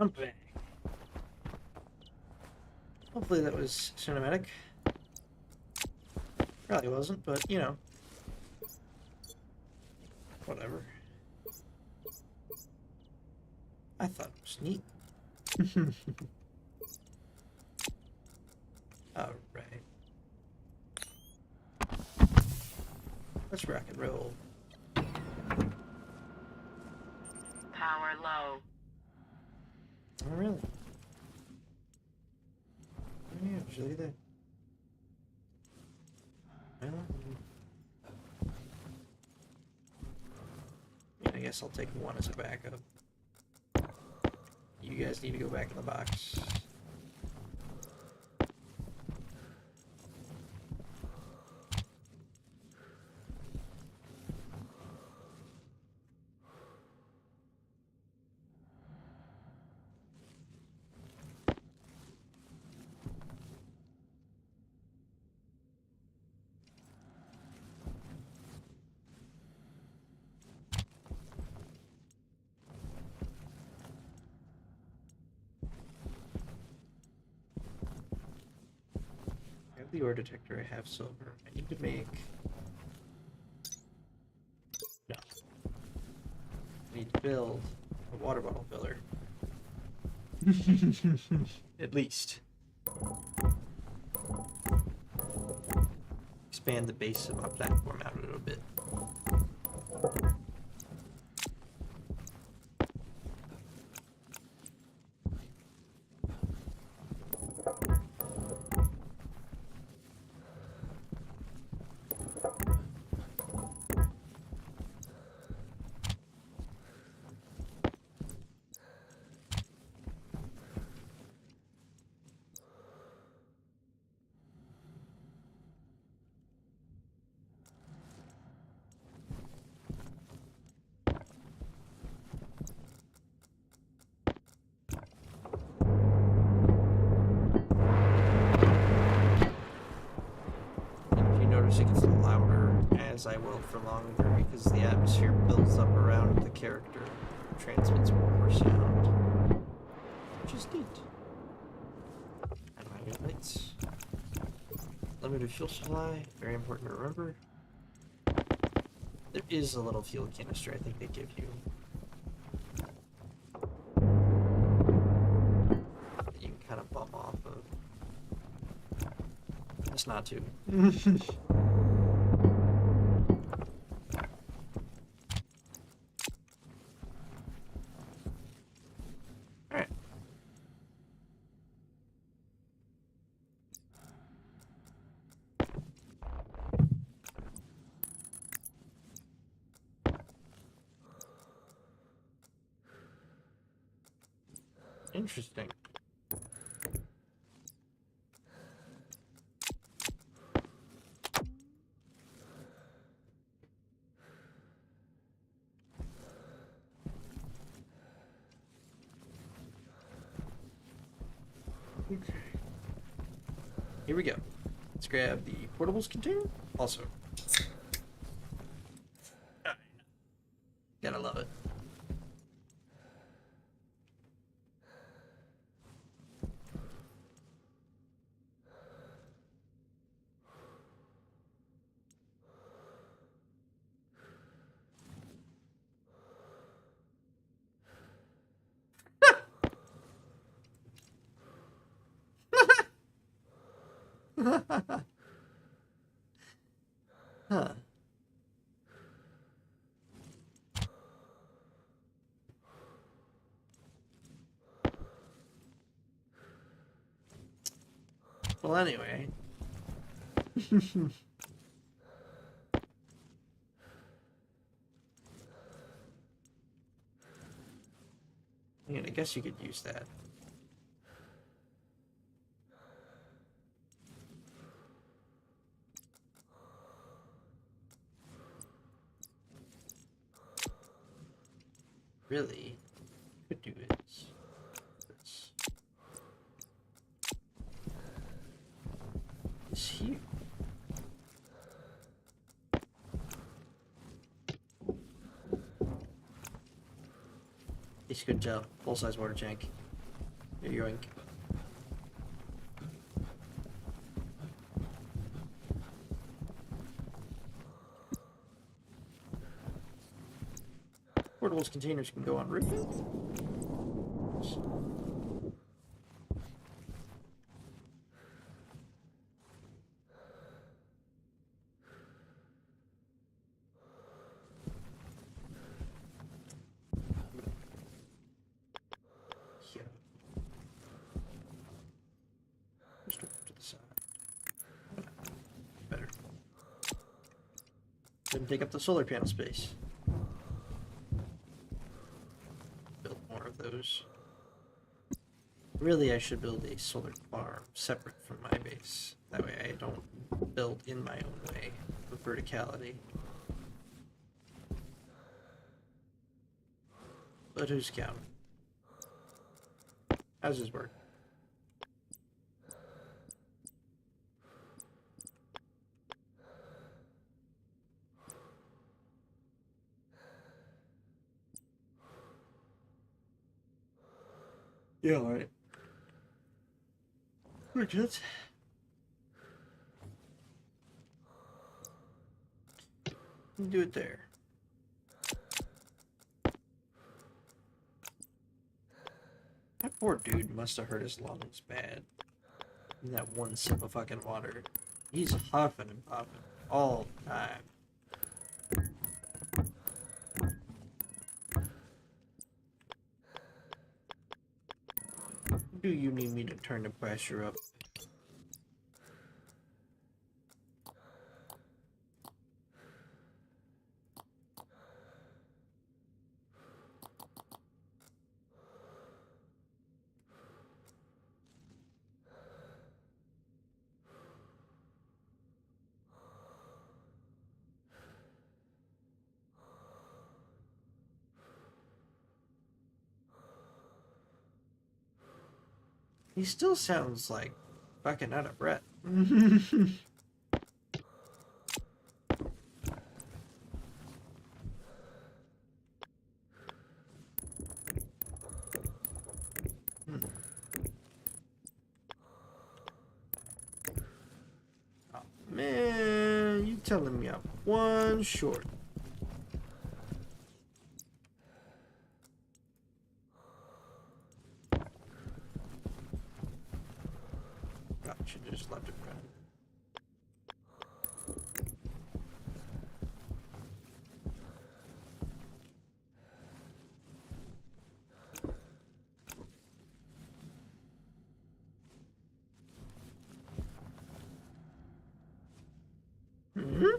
I'm back. Hopefully that was cinematic. Probably wasn't, but you know. Whatever. I thought it was neat. Alright. Let's rock and roll.
Power low.
Oh, really? Oh, yeah, just look at that. Well, yeah, I guess I'll take one as a backup. You guys need to go back in the box. I have the ore detector, I have silver. I need to make... No. I need to build a water bottle filler. At least. Expand the base of my platform out a little bit. It gets louder as I will for longer because the atmosphere builds up around the character, transmits more sound, which is neat. And I get lights. Limited fuel supply, very important to remember. There is a little fuel canister I think they give you. That you can kind of bum off of. Just not to. Alright. Interesting. Okay. Here we go. Let's grab the portables container. Also. Gotta love it. Huh. Well, anyway. I mean, I guess you could use that. Really, could do is this. Is here. Yes, you couldn't tell. Full-size water tank. You're yoink. Portables containers can go on roof. Yeah. Just over to the side. Better. Didn't take up the solar panel space. Build more of those. Really, I should build a solar farm separate from my base. That way I don't build in my own way of verticality. But who's counting? How's this work? Yeah, alright. We're good. Do it there. That poor dude must have hurt his lungs bad. In that one sip of fucking water. He's huffing and puffing all the time. Do you need me to turn the pressure up? He still sounds like fucking out of breath. Oh, man, you telling me I'm one short. God, should have just left it running. Hmm?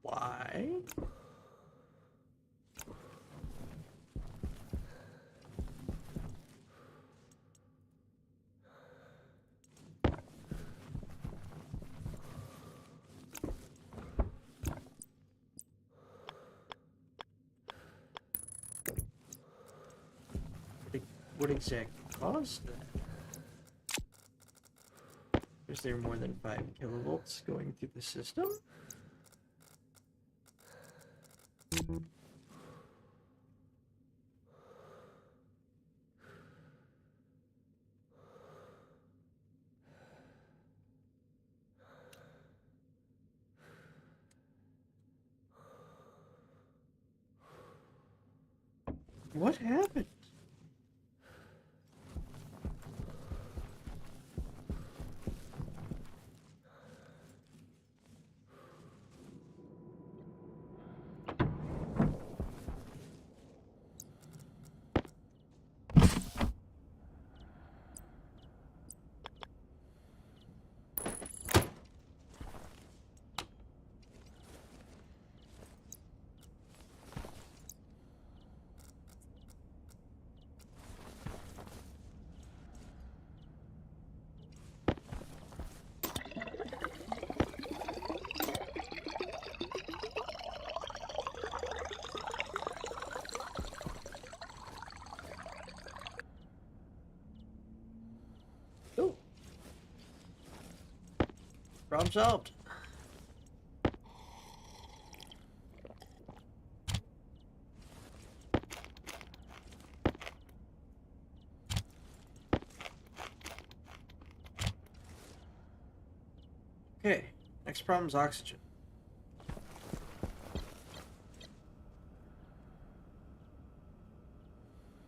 Why? What exactly caused that? Is there more than 5 kilovolts going through the system? What happened? Problem solved. Okay, next problem is oxygen.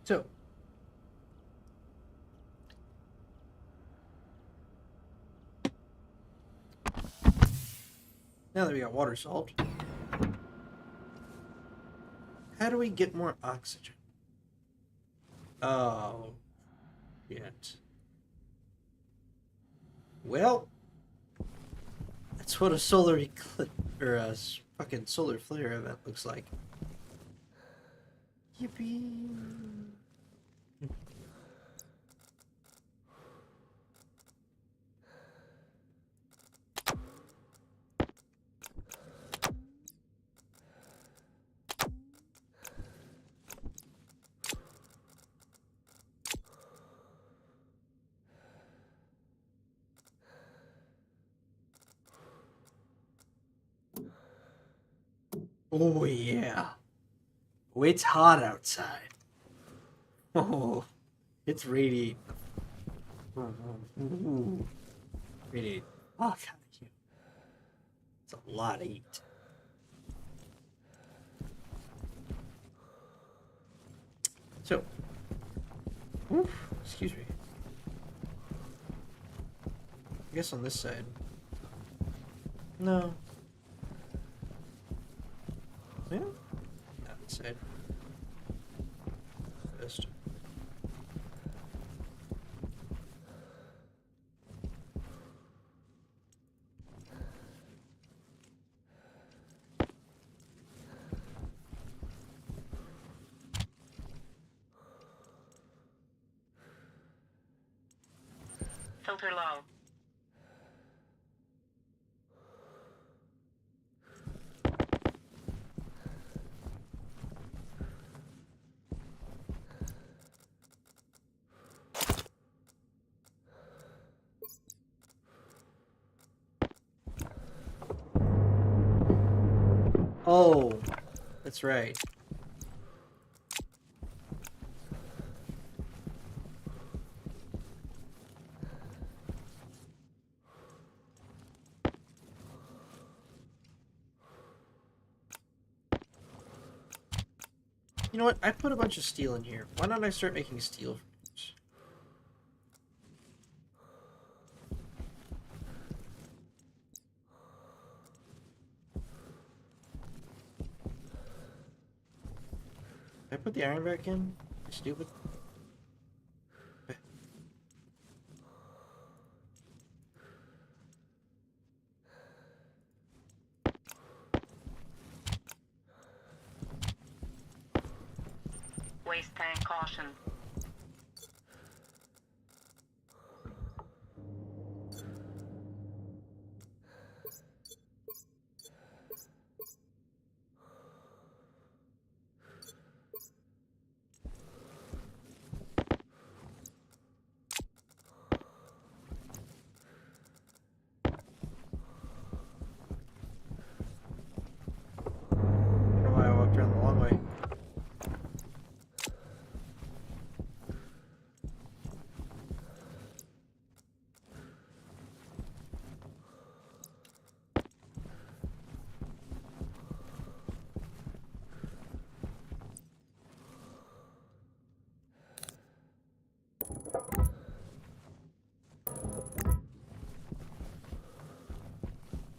So, now that we got water solved, how do we get more oxygen? Oh, shit. Well, that's what a solar eclipse or a fucking solar flare event looks like. Yippee! Oh yeah. Oh, it's hot outside. Oh, it's radiating. Ooh. Radiating. Oh, God, it's a lot of heat. So, excuse me. I guess on this side. No. Yeah. Not this side. Best.
Filter low.
Oh, that's right. You know what? I put a bunch of steel in here. Why don't I start making steel frames? Did I put the iron back in? Stupid.
Waste tank caution.
I don't know why I walked around the long way.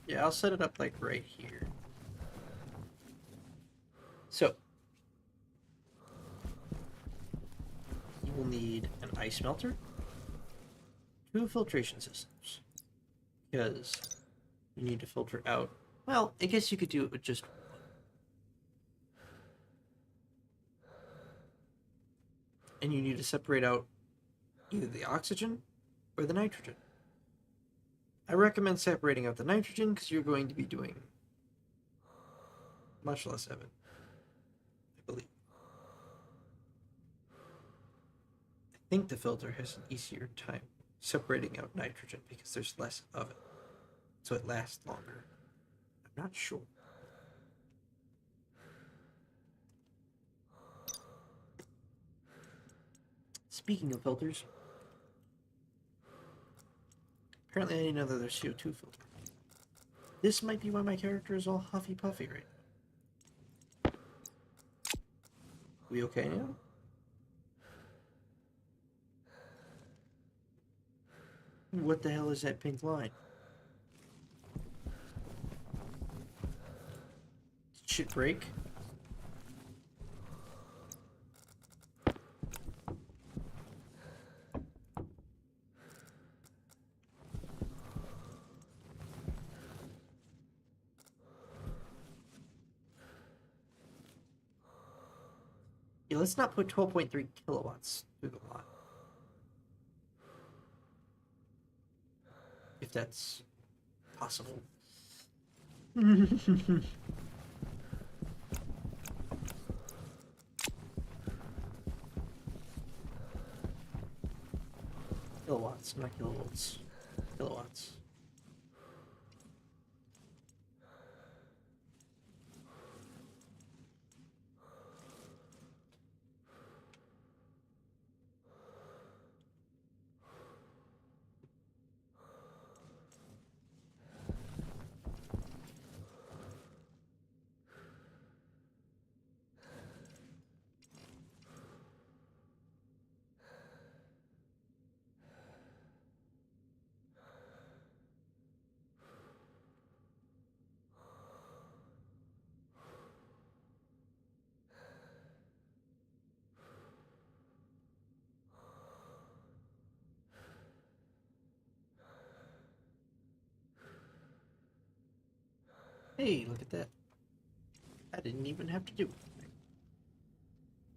Yeah, I'll set it up like right here. So, you will need an ice melter, 2 filtration systems, because you need to filter out. Well, I guess you could do it with just one. And you need to separate out either the oxygen or the nitrogen. I recommend separating out the nitrogen because you're going to be doing much less of it, I believe. I think the filter has an easier time separating out nitrogen because there's less of it. so it lasts longer. I'm not sure. Speaking of filters, apparently I need another CO2 filter. This might be why my character is all huffy puffy right now. We okay now? What the hell is that pink line? Did shit break? Yeah, let's not put 12.3 kilowatts through the line. If that's possible. Kilowatts, not kilovolts. Kilowatts. Hey, look at that. I didn't even have to do it.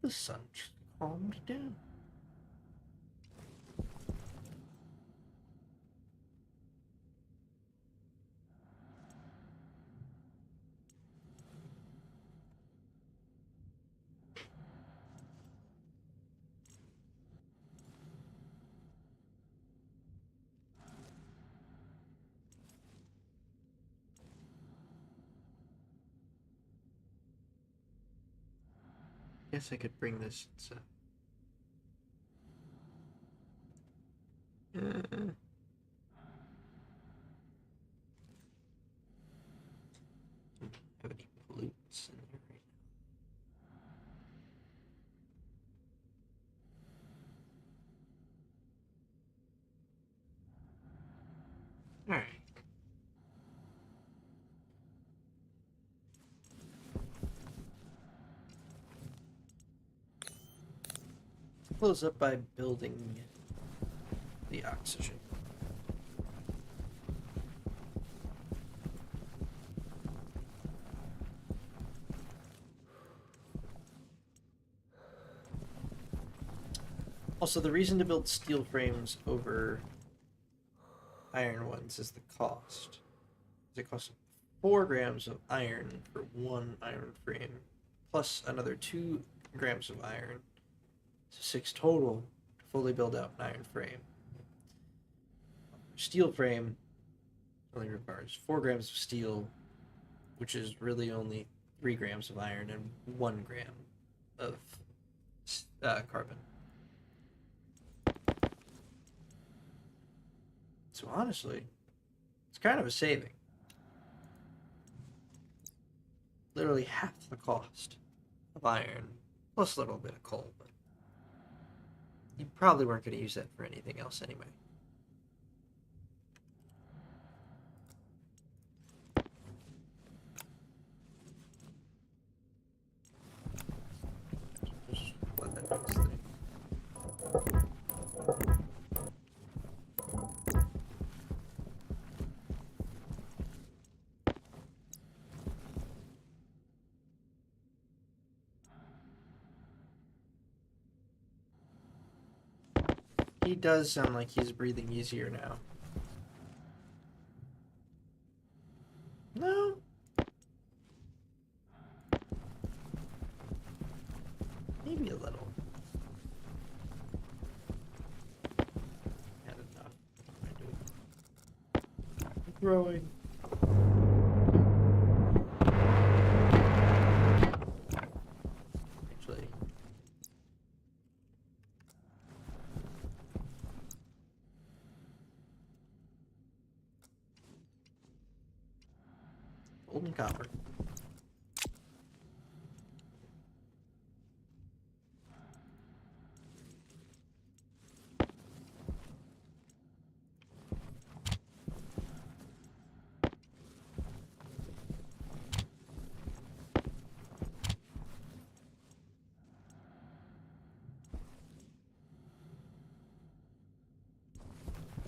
The sun just calmed down. Guess I could bring this. Have any pollutants in there right now? Alright. Close up by building the oxygen. Also, the reason to build steel frames over iron ones is the cost. It costs 4 grams of iron for one iron frame, plus another 2 grams of iron. So 6 total to fully build out an iron frame. Steel frame only requires 4 grams of steel, which is really only 3 grams of iron and 1 gram of carbon. So honestly, it's kind of a saving. Literally half the cost of iron, plus a little bit of coal, but you probably weren't going to use that for anything else anyway. Just let that do its thing. He does sound like he's breathing easier now. No. Maybe a little. Had enough. Growing. gold and copper.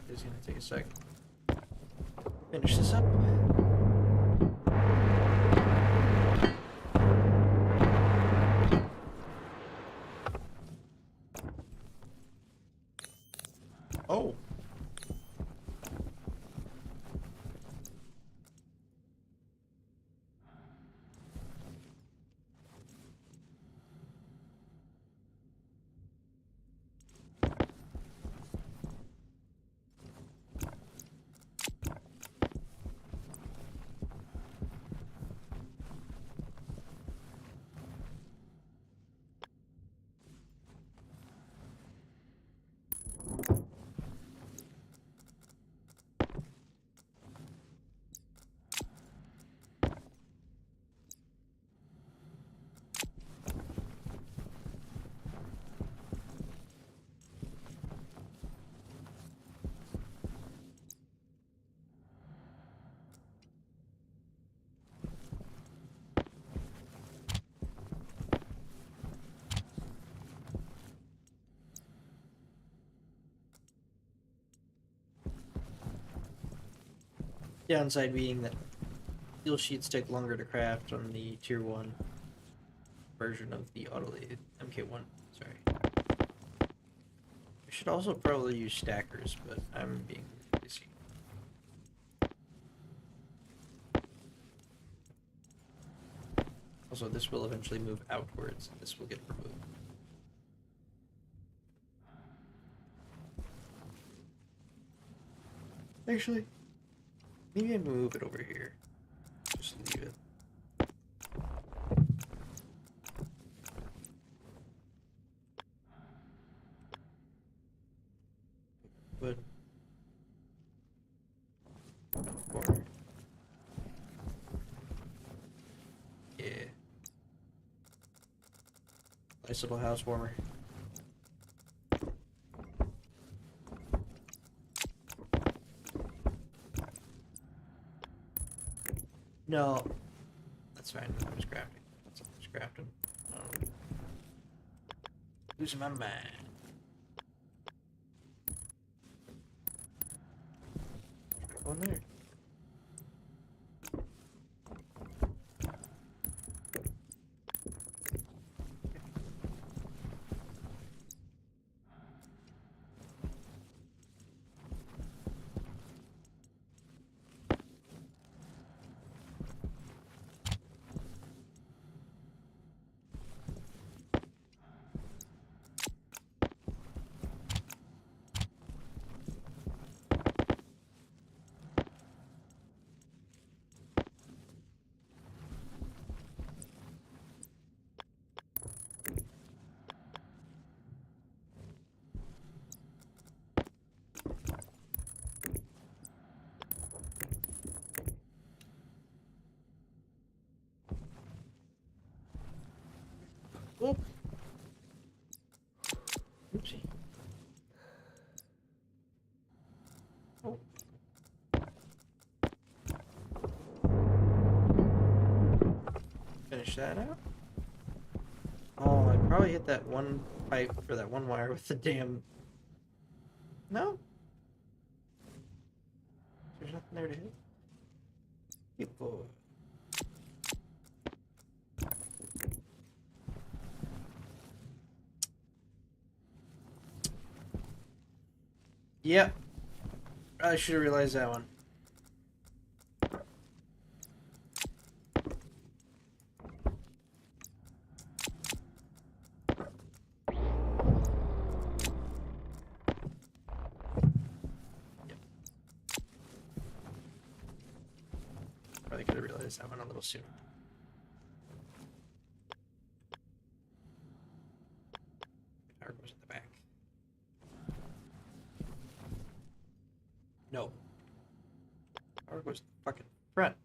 It's gonna take a sec. Finish this up. Oh. Downside being that steel sheets take longer to craft on the tier 1 version of the autolated MK1. Sorry. I should also probably use stackers, but I'm being busy. Also, this will eventually move outwards, and this will get removed. Actually, maybe I move it over here. Just leave it. But corner. Yeah. Nice little house warmer. No, that's fine. I'm just crafting. That's all I'm just crafting. Losing my mind. Go in there. Whoop. Oopsie. Oh. Finish that out. Oh, I probably hit that one pipe or that one wire with the damn. No? There's nothing there to hit. You boy. Yep. I should have realized that one. Yep. Probably could have realized that one a little sooner. Power goes at the back. No. Power goes at the fucking front.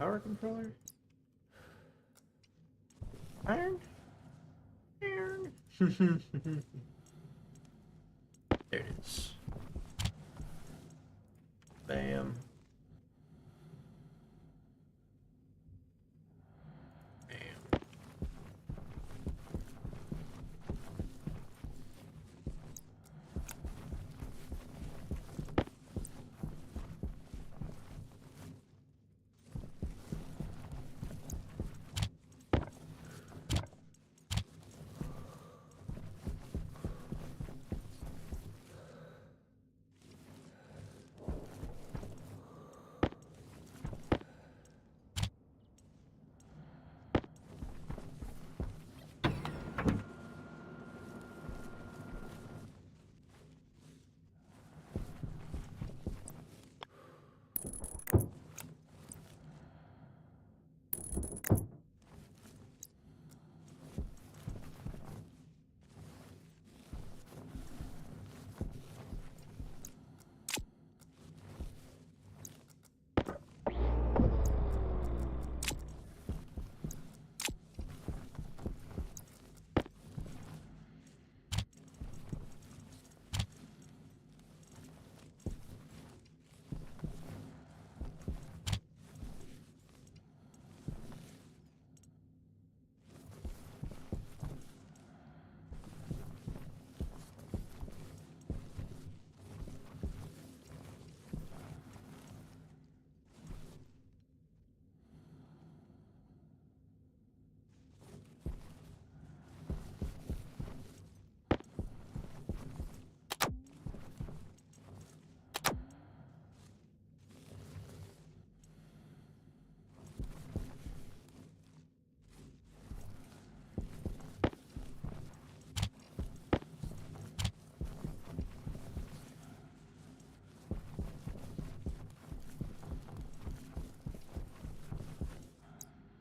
Power controller? Iron? Iron? There it is. Bam. Bam.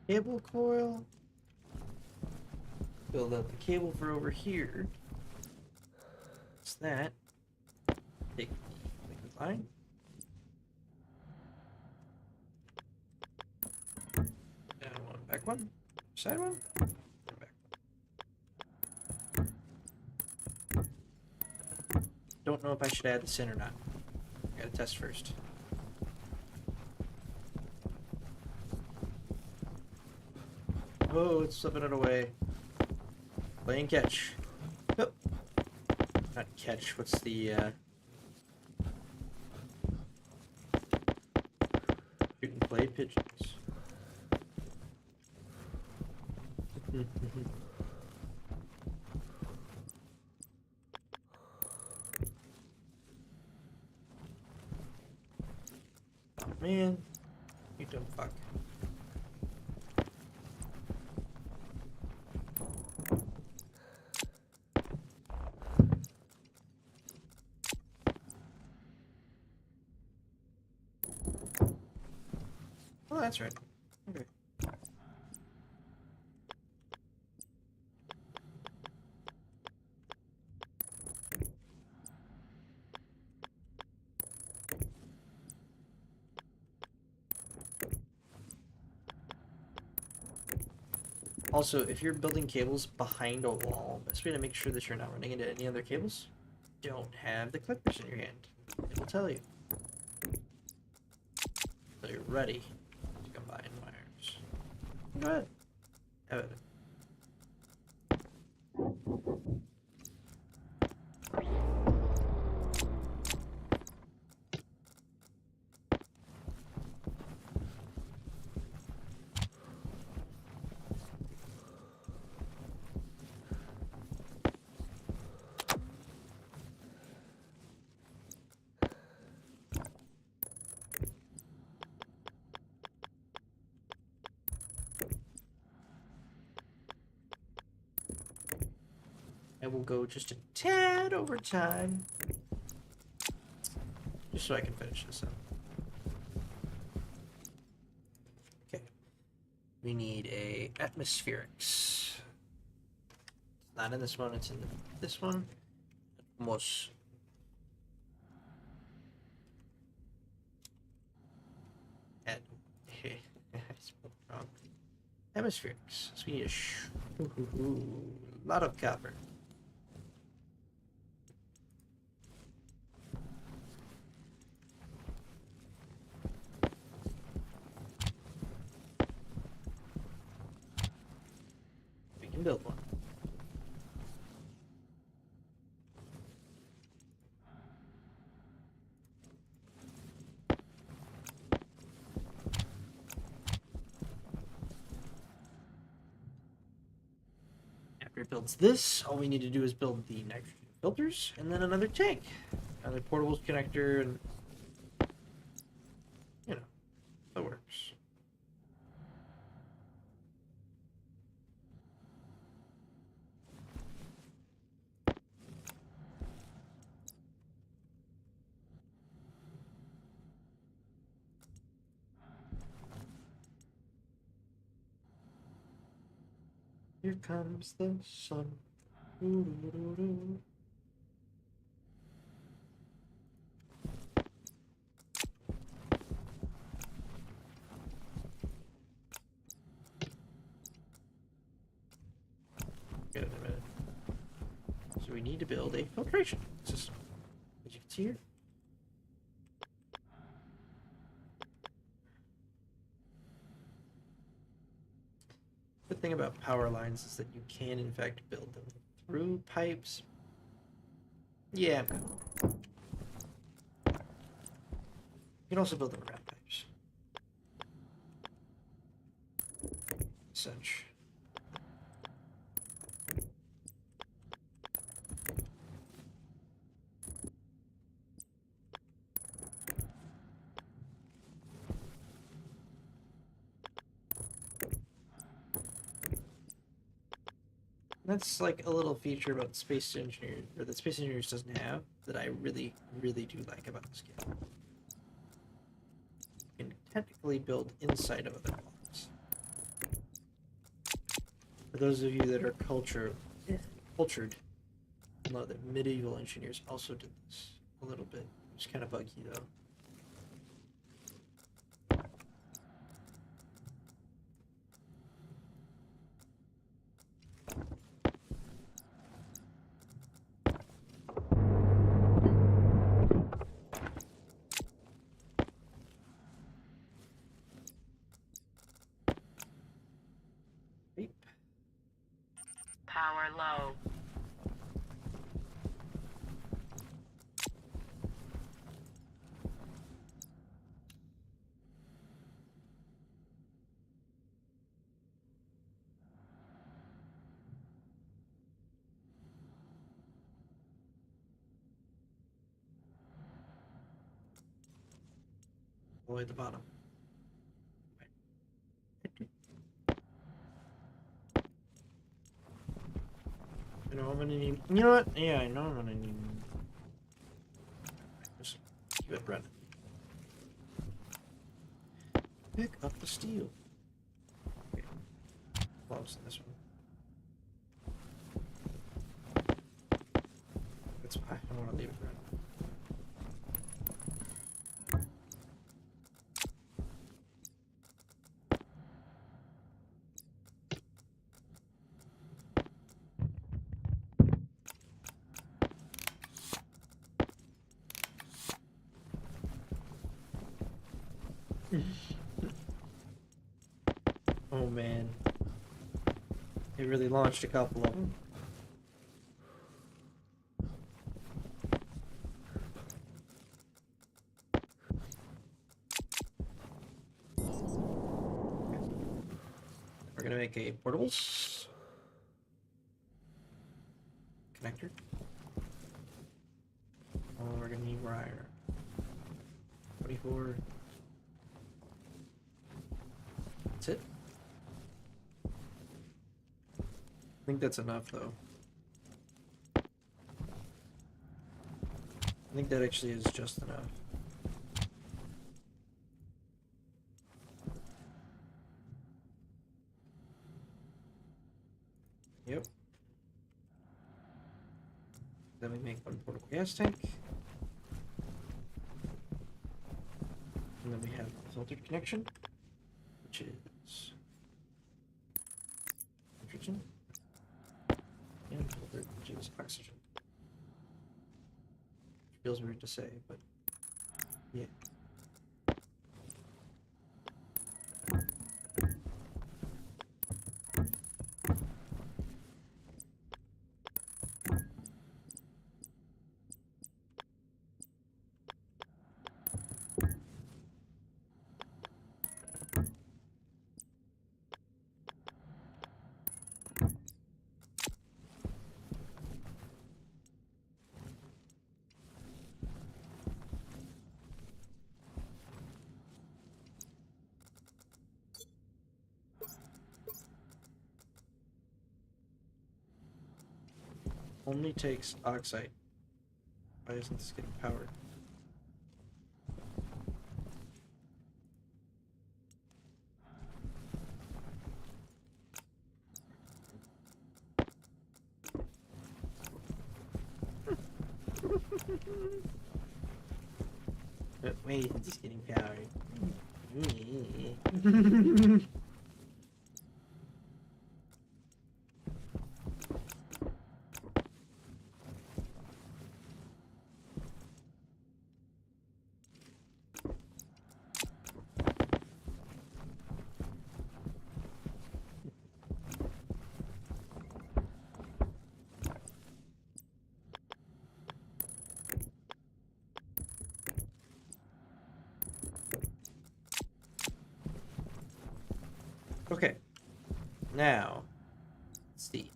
Cable coil. Build up the cable for over here. What's that? Take the liquid line. Down one, back one. Side one. Back one. Don't know if I should add this in or not. Gotta test first. Oh, it's slipping it away. Playing catch. Oh. Not catch, what's the, shoot and play pigeons. Oh, man. You dumb fuck. Oh, that's right. Okay. Also, if you're building cables behind a wall, best way to make sure that you're not running into any other cables, don't have the clippers in your hand. It will tell you. So you're ready to combine wires. Go ahead. Have it. I will go just a tad over time, just so I can finish this up. Okay. We need a atmospherics. It's not in this one, it's in this one. Almost. Hemispherics. So we need a lot of copper. We can build one. After it builds this, all we need to do is build the nitrogen filters and then another tank. Another portable connector, and you know, that works. Here comes the sun. Ooh. Wait a minute. So we need to build a filtration system, as you can see here. The thing about power lines is that you can, in fact, build them through pipes. Yeah. You can also build them around pipes. Such. That's like a little feature about Space Engineers, or that Space Engineers doesn't have, that I really, really do like about this game. You can technically build inside of other blocks. For those of you that are cultured, know that medieval engineers also did this a little bit. It's kind of buggy though.
Power low.
All the way at the bottom. You know, I'm gonna need. You know what? Yeah, I know I'm gonna need. Just keep it running. Pick up the steel. Okay. Close this one. That's why I want to leave it running. Oh man. It really launched a couple of them. We're gonna make a portables connector. Oh, we're gonna need wire. 24. That's it. I think that's enough though. I think that actually is just enough. Yep. Then we make one portable gas tank. And then we have the filtered connection, which is oxygen? Yeah, geez, oxygen. Feels weird to say, but yeah. Only takes oxide. Why isn't this getting powered? Why isn't this getting powered? Okay. Now, let's see.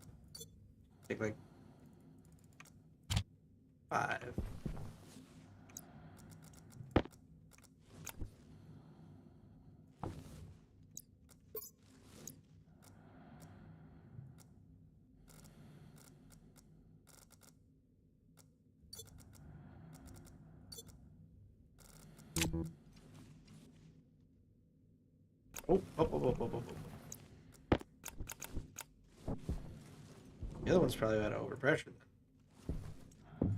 Take like 5. Oh. The other one's probably out of overpressure then.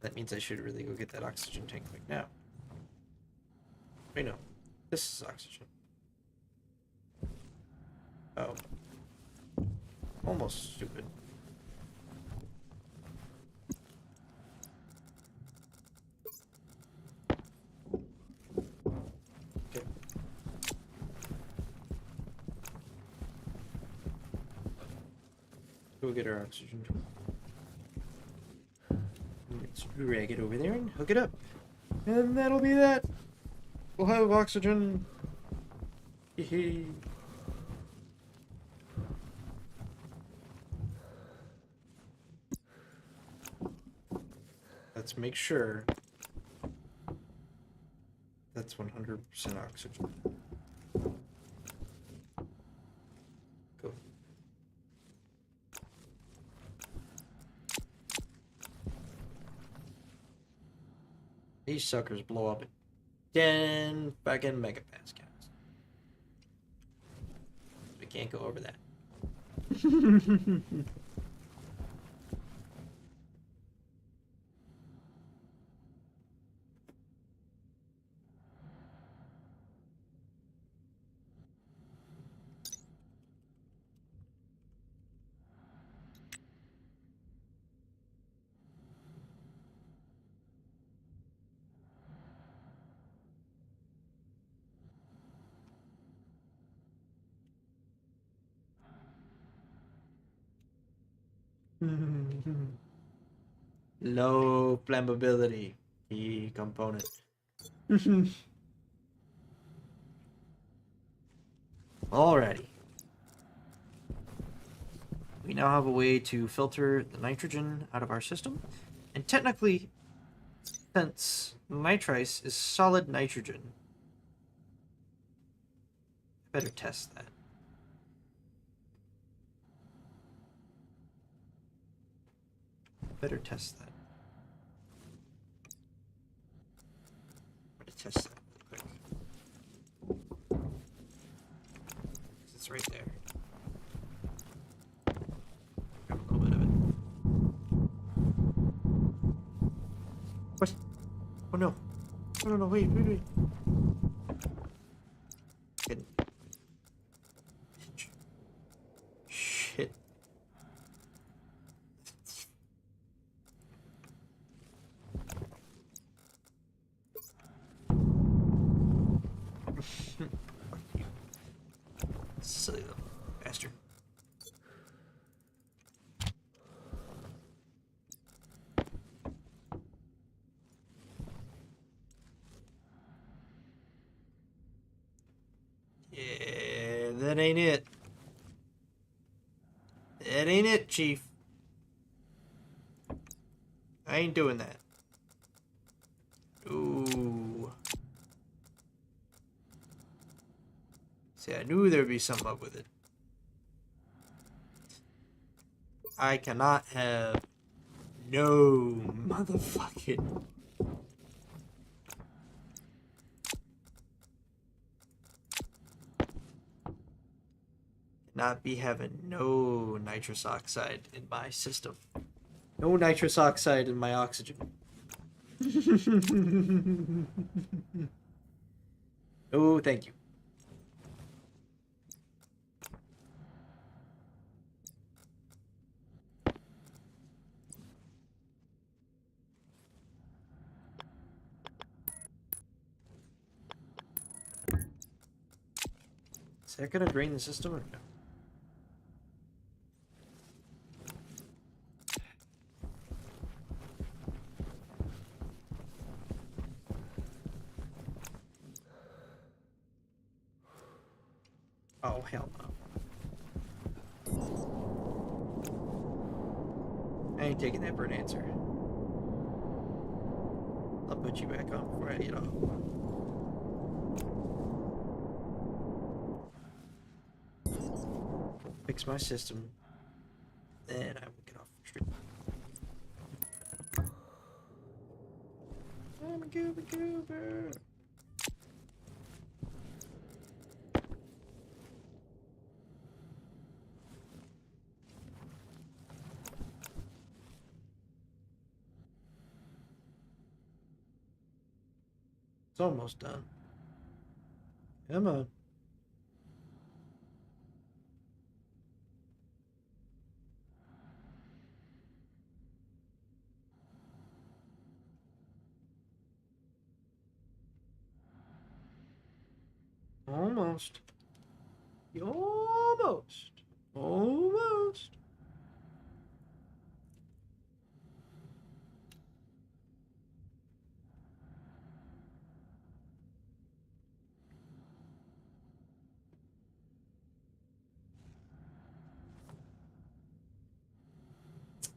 That means I should really go get that oxygen tank right now. Wait, no. This is oxygen. Oh. Almost stupid. Okay. Go get our oxygen. Let's drag it over there and hook it up. And that'll be that. We'll have oxygen. Hee. Let's make sure that's 100% oxygen. Go. These suckers blow up at 10 fucking megapascals. We can't go over that. Low flammability, key component. Alrighty. We now have a way to filter the nitrogen out of our system. And technically, since nitrice is solid nitrogen, I better test that. Better test that. Test that real quick. It's right there. Grab a little bit of it. What? Oh no. No, wait. silly little bastard. Yeah, that ain't it. That ain't it, Chief. I ain't doing that. Ooh. See, I knew there'd be something up with it. I cannot have no motherfucking. Not be having no nitrous oxide in my system. No nitrous oxide in my oxygen. Oh, thank you. Is that gonna drain the system or no? Oh, hell no. I ain't taking that for an answer. I'll put you back on before I get off. Fix my system. Then I will get off the street. I'm a goober goober. It's almost done. Come on. Almost. Almost. Almost.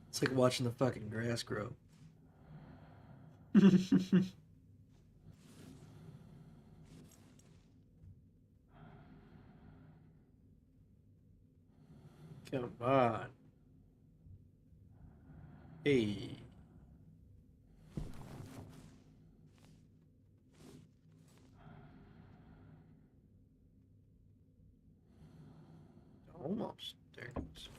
It's like watching the fucking grass grow. Come on. Hey. Almost. There it goes.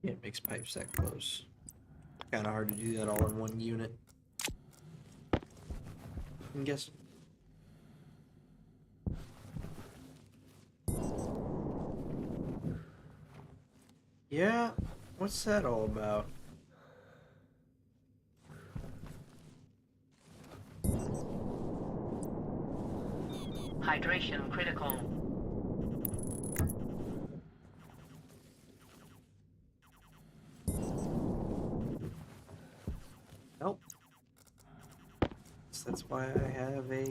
Yeah, it makes pipes that close. Kind of hard to do that all in one unit. I'm guessing. Yeah, what's that all about?
Hydration critical.
Nope. So that's why I have a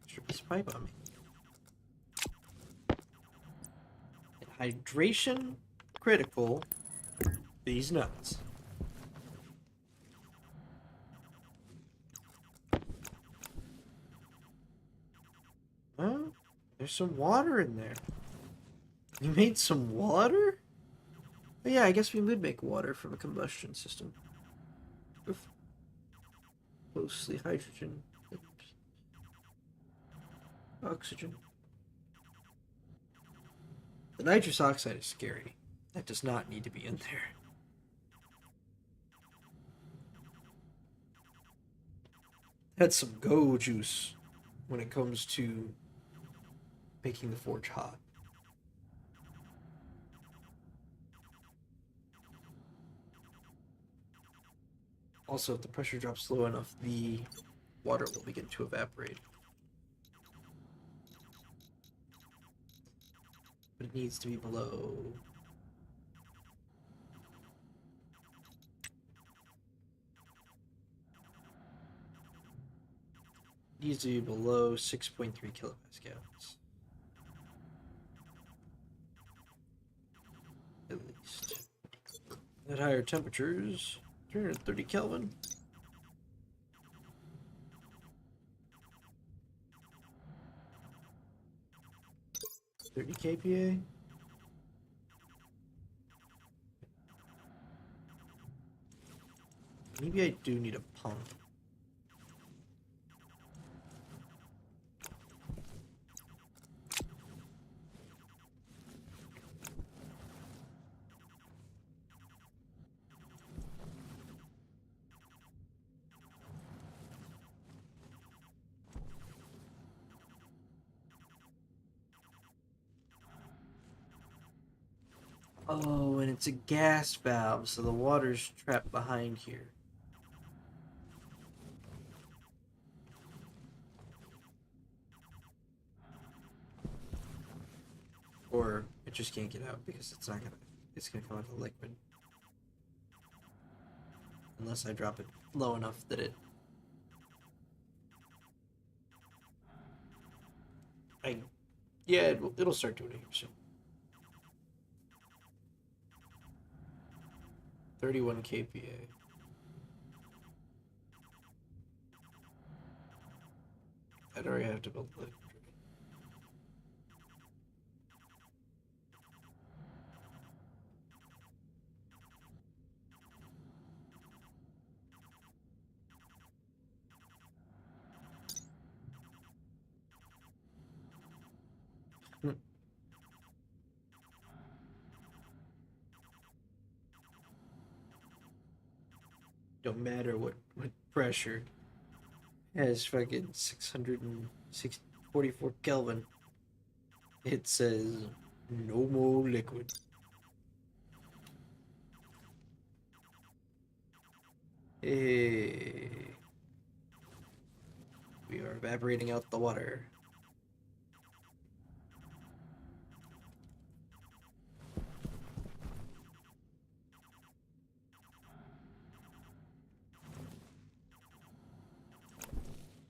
extra piece of pipe on me. Hydration critical. These nuts. Well, there's some water in there. You made some water? Oh, yeah, I guess we would make water from a combustion system. Oof. Mostly hydrogen. Oops. Oxygen. The nitrous oxide is scary. That does not need to be in there. That's some go juice. when it comes to making the forge hot. Also, if the pressure drops low enough, the water will begin to evaporate. But it needs to be below... It needs to be below 6.3 kilopascals. At least. At higher temperatures, 330 Kelvin. 30 kPa. Maybe I do need a pump. Oh, and it's a gas valve, so the water's trapped behind here. Or it just can't get out because it's gonna come out of the liquid. Unless I drop it low enough that yeah, it'll start doing it here soon. 31 kPa. I'd already have to build the liquid. Don't matter what pressure. It has fucking 644 Kelvin. It says no more liquid. Hey. We are evaporating out the water.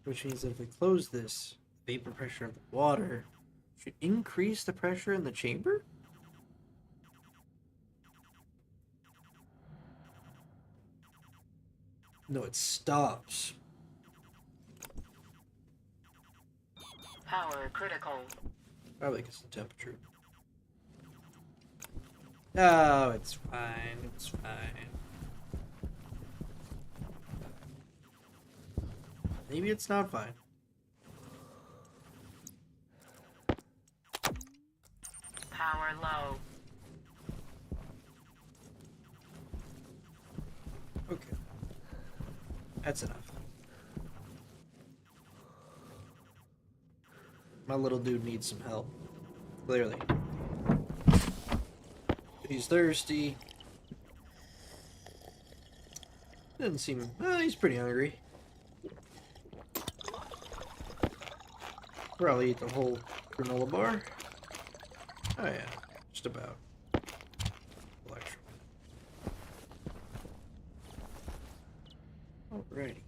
Which means that if we close this, the vapor pressure of the water should increase the pressure in the chamber? No, it stops.
Power critical.
Probably because of the temperature. Oh, it's fine. It's fine. Maybe it's not fine.
Power low.
Okay. That's enough. My little dude needs some help. Clearly. He's thirsty. Doesn't seem... he's pretty hungry. Probably eat the whole granola bar. Oh yeah, just about. Electro. Alrighty.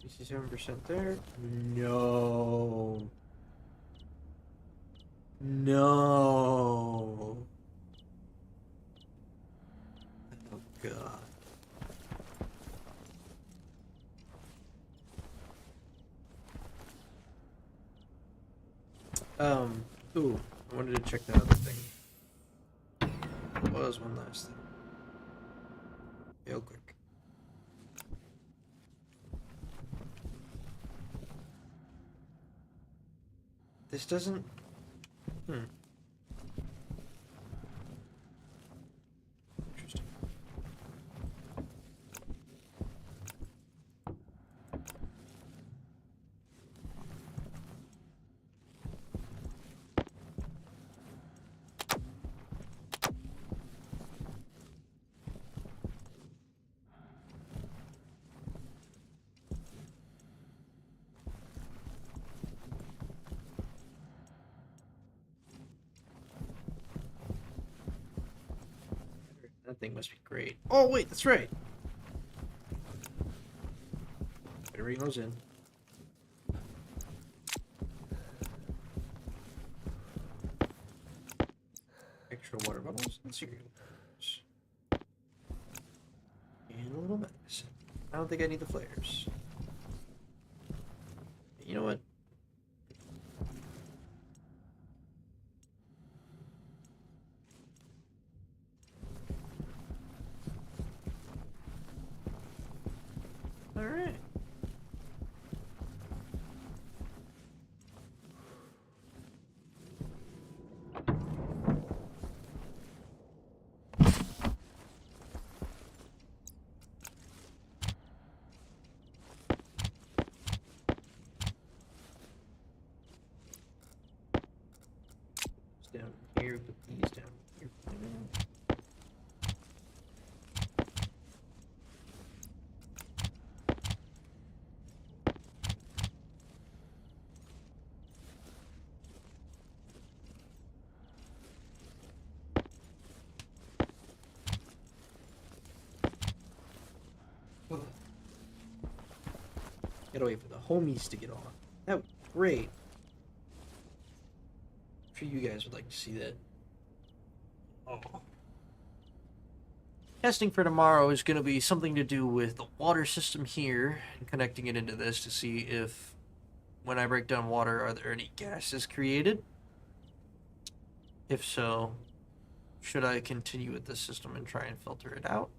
67% there. No. No. Oh god. Ooh, I wanted to check that other thing. There was one last thing. Real quick. This doesn't... Interesting. thing must be great. Oh, wait, that's right. Better bring those in. Extra water bottles and cereal. And a little medicine. I don't think I need the flares. You know what? Alright. Down here, put these down here. Ugh. Gotta wait for the homies to get on. That would be great. I'm sure you guys would like to see that. Oh. Testing for tomorrow is going to be something to do with the water system here and connecting it into this to see if when I break down water, are there any gases created? If so, should I continue with this system and try and filter it out?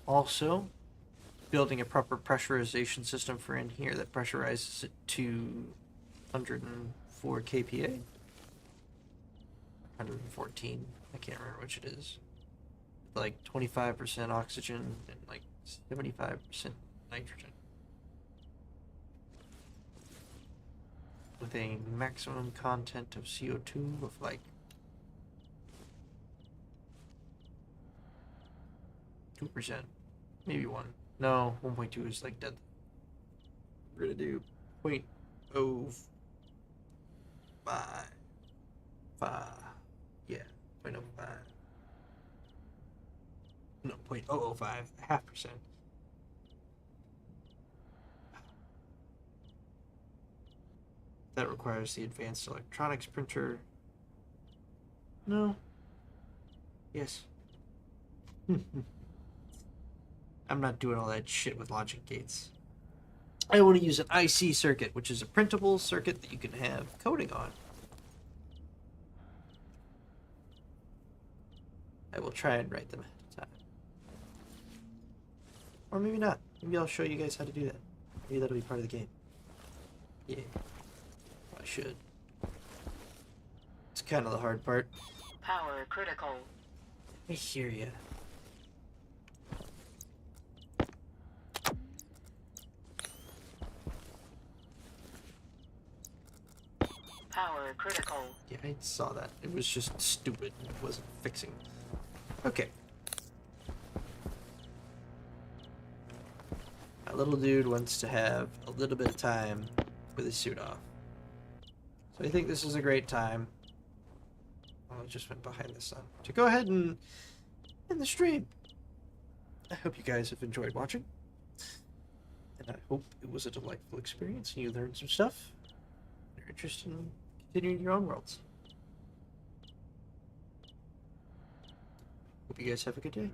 Also, building a proper pressurization system for in here that pressurizes it to 104 kPa. 114. I can't remember which it is. Like 25% oxygen and like 75% nitrogen. With a maximum content of CO2 of like 2%. Maybe 1. No, 1.2 is like dead. We're gonna do 0.05. 5. Yeah, 0.05. No, 0.005, 0.5%. That requires the advanced electronics printer. No. Yes. I'm not doing all that shit with logic gates. I want to use an IC circuit, which is a printable circuit that you can have coding on. I will try and write them ahead of time. Or maybe not. Maybe I'll show you guys how to do that. Maybe that'll be part of the game. Yeah. I should. It's kind of the hard part.
Power critical.
I hear ya.
Power critical.
Yeah, I saw that. It was just stupid. It wasn't fixing. Okay. My little dude wants to have a little bit of time with his suit off. So I think this is a great time. Oh, I just went behind the sun. To go ahead and end the stream. I hope you guys have enjoyed watching. And I hope it was a delightful experience and you learned some stuff. You're interested in continuing your own worlds. Hope you guys have a good day.